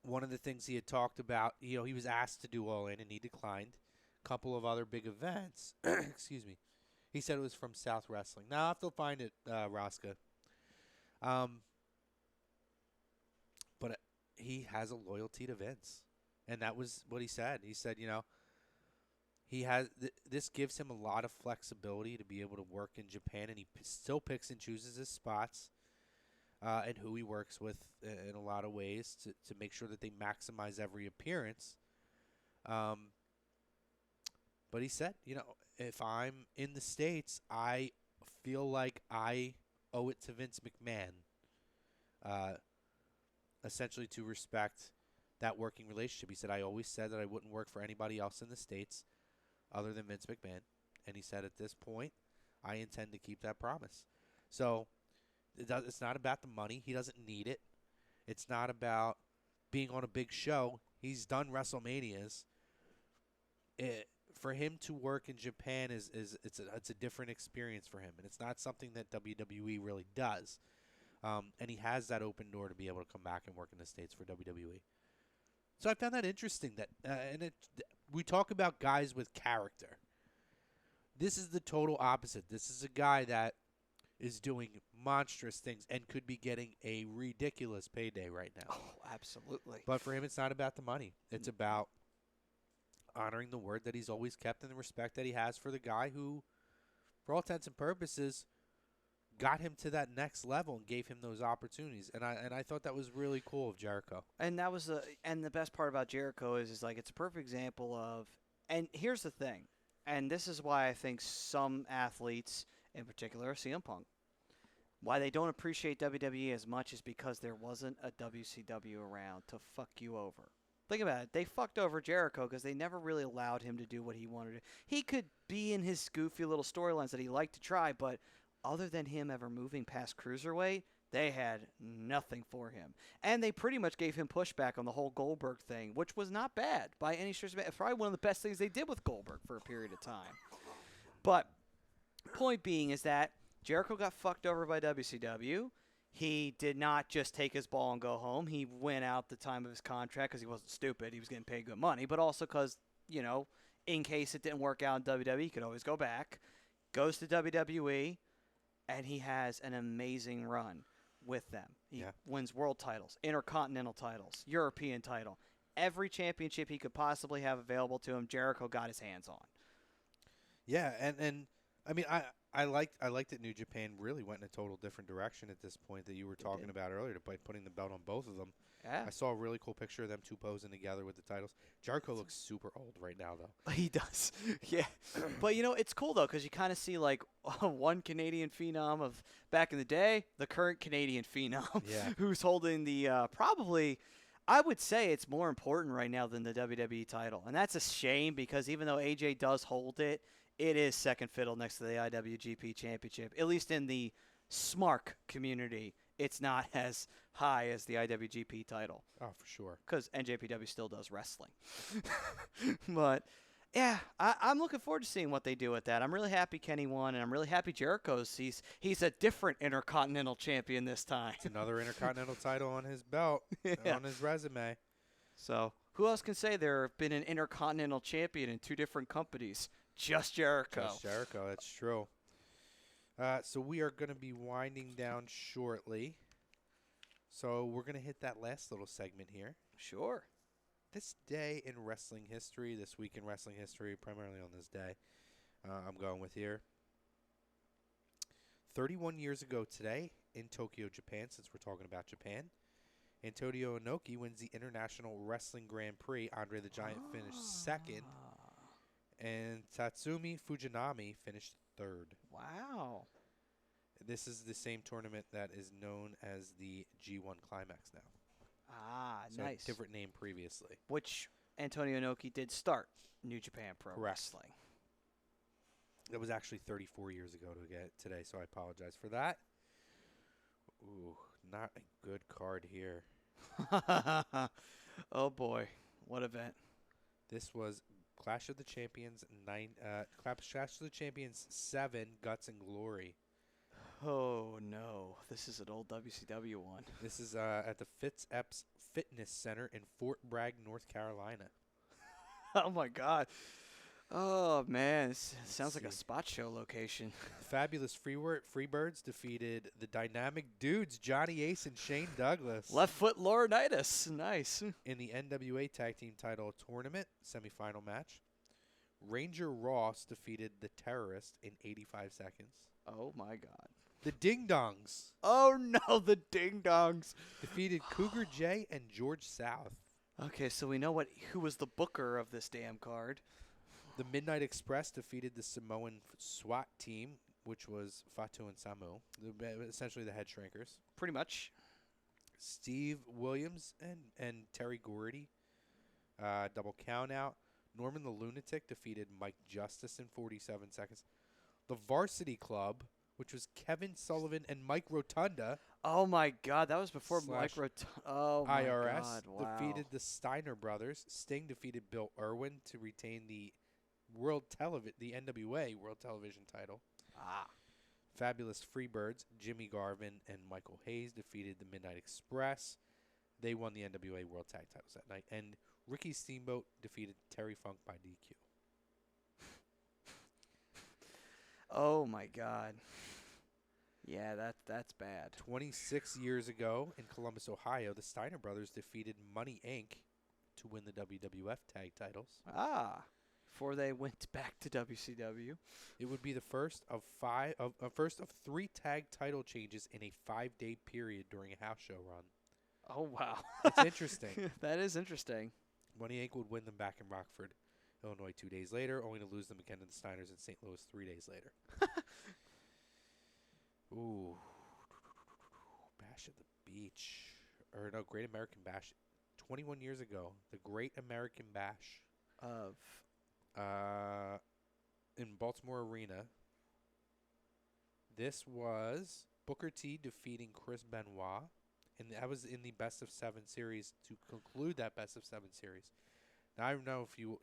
One of the things he had talked about, he was asked to do All In, and he declined. A couple of other big events. Excuse me. He said it was from South Wrestling. Now, I'll have to find it, Rosca. But he has a loyalty to Vince. And that was what he said. He said, he has this gives him a lot of flexibility to be able to work in Japan, and he still picks and chooses his spots and who he works with in a lot of ways to make sure that they maximize every appearance. But he said, if I'm in the States, I feel like I owe it to Vince McMahon, essentially to respect that working relationship. He said, I always said that I wouldn't work for anybody else in the States other than Vince McMahon. And he said, at this point, I intend to keep that promise. So it's not about the money. He doesn't need it. It's not about being on a big show. He's done WrestleManias. For him to work in Japan it's a different experience for him, and it's not something that WWE really does. And he has that open door to be able to come back and work in the States for WWE. So I found that interesting. We talk about guys with character. This is the total opposite. This is a guy that is doing monstrous things and could be getting a ridiculous payday right now. Oh, absolutely. But for him, it's not about the money. It's about honoring the word that he's always kept and the respect that he has for the guy who, for all intents and purposes, got him to that next level and gave him those opportunities. And I thought that was really cool of Jericho. And that was the best part about Jericho is like it's a perfect example of, and here's the thing, and this is why I think some athletes, in particular CM Punk, why they don't appreciate WWE as much is because there wasn't a WCW around to fuck you over. Think about it. They fucked over Jericho because they never really allowed him to do what he wanted to. He could be in his goofy little storylines that he liked to try, but other than him ever moving past Cruiserweight, they had nothing for him. And they pretty much gave him pushback on the whole Goldberg thing, which was not bad by any stretch of it. It's probably one of the best things they did with Goldberg for a period of time. But point being is that Jericho got fucked over by WCW. He did not just take his ball and go home. He went out the time of his contract because he wasn't stupid. He was getting paid good money, but also because, in case it didn't work out in WWE, he could always go back. Goes to WWE, and he has an amazing run with them. He wins world titles, intercontinental titles, European title. Every championship he could possibly have available to him, Jericho got his hands on. Yeah, and I mean, I liked that New Japan really went in a total different direction at this point that you were talking about earlier by putting the belt on both of them. Yeah. I saw a really cool picture of them two posing together with the titles. Jericho looks super old right now, though. He does. Yeah. But, it's cool, though, because you kind of see, like, one Canadian phenom of back in the day, the current Canadian phenom, who's holding the probably, I would say it's more important right now than the WWE title. And that's a shame because even though AJ does hold it, it is second fiddle next to the IWGP Championship. At least in the SMARC community, it's not as high as the IWGP title. Oh, for sure. Because NJPW still does wrestling. But, yeah, I'm looking forward to seeing what they do with that. I'm really happy Kenny won, and I'm really happy Jericho's. He's a different Intercontinental Champion this time. It's another Intercontinental title on his belt, on his resume. So, who else can say there have been an Intercontinental Champion in two different companies? Just Jericho. Just Jericho, that's true. So we are going to be winding down shortly. So we're going to hit that last little segment here. Sure. This day in wrestling history, this week in wrestling history, primarily on this day, I'm going with here. 31 years ago today in Tokyo, Japan, since we're talking about Japan, Antonio Inoki wins the International Wrestling Grand Prix. Andre the Giant finished second. And Tatsumi Fujinami finished third. Wow. This is the same tournament that is known as the G1 Climax now. Ah, So nice. different name previously. Which Antonio Inoki did start New Japan Pro Wrestling. That was actually 34 years ago to get today, so I apologize for that. Ooh, not a good card here. Oh boy, what event? This was Clash of the Champions 7, Guts and Glory. Oh no, this is an old WCW one. This is at the Fitz-Epps Fitness Center in Fort Bragg, North Carolina. Oh my God. Oh man, this sounds like a spot show location. Fabulous Freebirds defeated the Dynamic Dudes, Johnny Ace and Shane Douglas. Left foot Laurinaitis, nice. In the NWA Tag Team Title Tournament semifinal match, Ranger Ross defeated the Terrorist in 85 seconds. Oh my God. The Ding Dongs Oh no, the Ding Dongs defeated Cougar J and George South. Okay, so we know who was the booker of this damn card. The Midnight Express defeated the Samoan SWAT team, which was Fatu and Samu, essentially the head shrinkers. Pretty much. Steve Williams and Terry Gordy, double count out. Norman the Lunatic defeated Mike Justice in 47 seconds. The Varsity Club, which was Kevin Sullivan and Mike Rotunda. Oh my God, that was before Mike Oh my IRS God, wow. defeated the Steiner brothers. Sting defeated Bill Irwin to retain the NWA World Television title. Ah. Fabulous Freebirds, Jimmy Garvin and Michael Hayes defeated the Midnight Express. They won the NWA World Tag titles that night. And Ricky Steamboat defeated Terry Funk by DQ. Oh my God. Yeah, that's bad. 26 years ago in Columbus, Ohio, the Steiner brothers defeated Money Inc. to win the WWF tag titles. Ah. Before they went back to WCW. It would be the first of 3 tag title changes in a 5-day period during a house show run. Oh wow. It's interesting. That is interesting. Money Inc. would win them back in Rockford, Illinois 2 days later, only to lose them again to the Steiners in St. Louis 3 days later. Ooh. Bash at the Beach. Or no, Great American Bash. 21 years ago, the Great American Bash. Of in Baltimore Arena. This was Booker T defeating Chris Benoit, and that was in the best of 7 series to conclude that best of 7 series. Now I don't know if you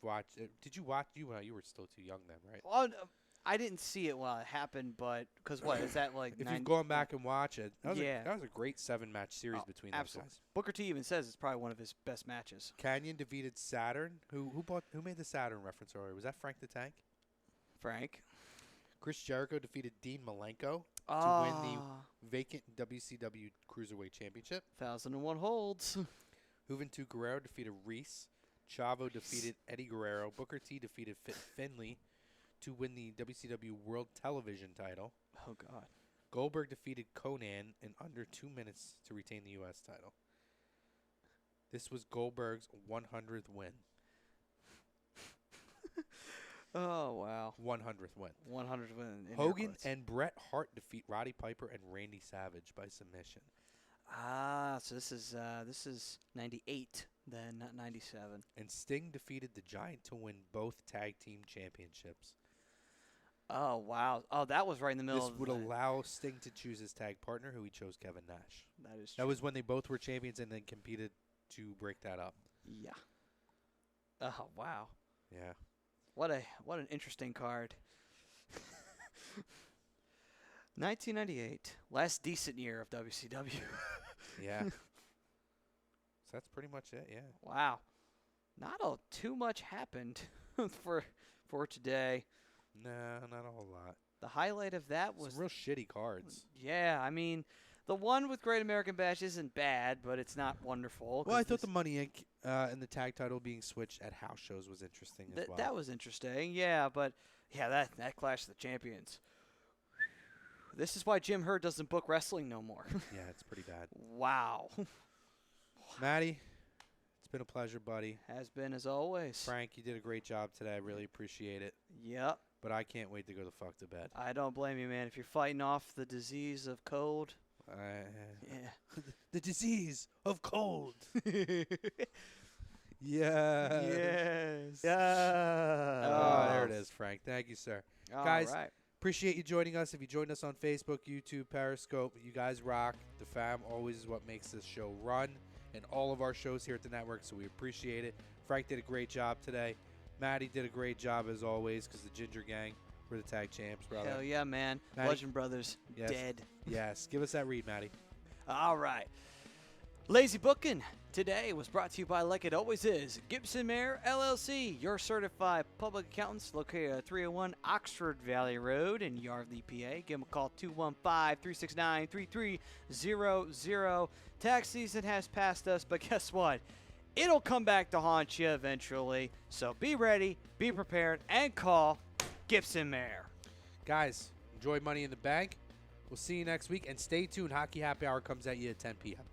watched. Did you watch? You were still too young then, right? Well, I didn't see it while it happened, but because what is that like? If you've gone back and watch it, that was a great 7-match series Oh, between those absolutely. guys. Booker T even says it's probably one of his best matches. Canyon defeated Saturn. Who made the Saturn reference earlier? Was that Frank the Tank? Frank. Chris Jericho defeated Dean Malenko to win the vacant WCW Cruiserweight Championship. 1001 holds. Juventud Guerrero defeated Reese. Chavo defeated Eddie Guerrero. Booker T defeated Fit Finley to win the WCW World Television title. Oh, God. Goldberg defeated Conan in under 2 minutes to retain the U.S. title. This was Goldberg's 100th win. Oh, wow. 100th win. 100 win. in air Hogan quotes. and Bret Hart defeat Roddy Piper and Randy Savage by submission. So this is 98 then, not 97. And Sting defeated the Giant to win both tag team championships. Oh, wow. Oh, that was right in the middle This of would the allow Sting to choose his tag partner, who he chose Kevin Nash. That is true. That was when they both were champions and then competed to break that up. Yeah. Oh, wow. Yeah. What an interesting card. 1998, last decent year of WCW. Yeah. So that's pretty much it, yeah. Wow. Not too much happened for today. No, not a whole lot. The highlight of that was Some real shitty cards. Yeah, I mean, the one with Great American Bash isn't bad, but it's not wonderful. Well, I 'cause thought the this- Money Inc. And the tag title being switched at house shows was interesting as well. that was interesting. Yeah, but yeah, that Clash of the Champions. This is why Jim Herd doesn't book wrestling no more. Yeah, it's pretty bad. Wow. Matty, it's been a pleasure, buddy. Has been as always. Frank, you did a great job today. I really appreciate it. Yep. But I can't wait to go the fuck to bed. I don't blame you, man. If you're fighting off the disease of cold, yeah. The disease of cold. Yeah. Yes. Yeah. Oh, there it is, Frank. Thank you, sir. All Guys, right. appreciate you joining us. If you joined us on Facebook, YouTube, Periscope, you guys rock. The fam always is what makes this show run and all of our shows here at the network, so we appreciate it. Frank did a great job today. Matty did a great job as always because the Ginger Gang were the tag champs, brother. Hell yeah, man. Matty? Legend Brothers, Yes. dead. Yes. Give us that read, Matty. All right. Lazy Booking today was brought to you by, like it always is, Gibson Mayer LLC, your certified public accountants located at 301 Oxford Valley Road in Yardley, PA. Give them a call, 215-369-3300. Tax season has passed us, but guess what? It'll come back to haunt you eventually. So be ready, be prepared, and call Gibson Mayer. Guys, enjoy Money in the Bank. We'll see you next week, and stay tuned. Hockey Happy Hour comes at you at 10 p.m.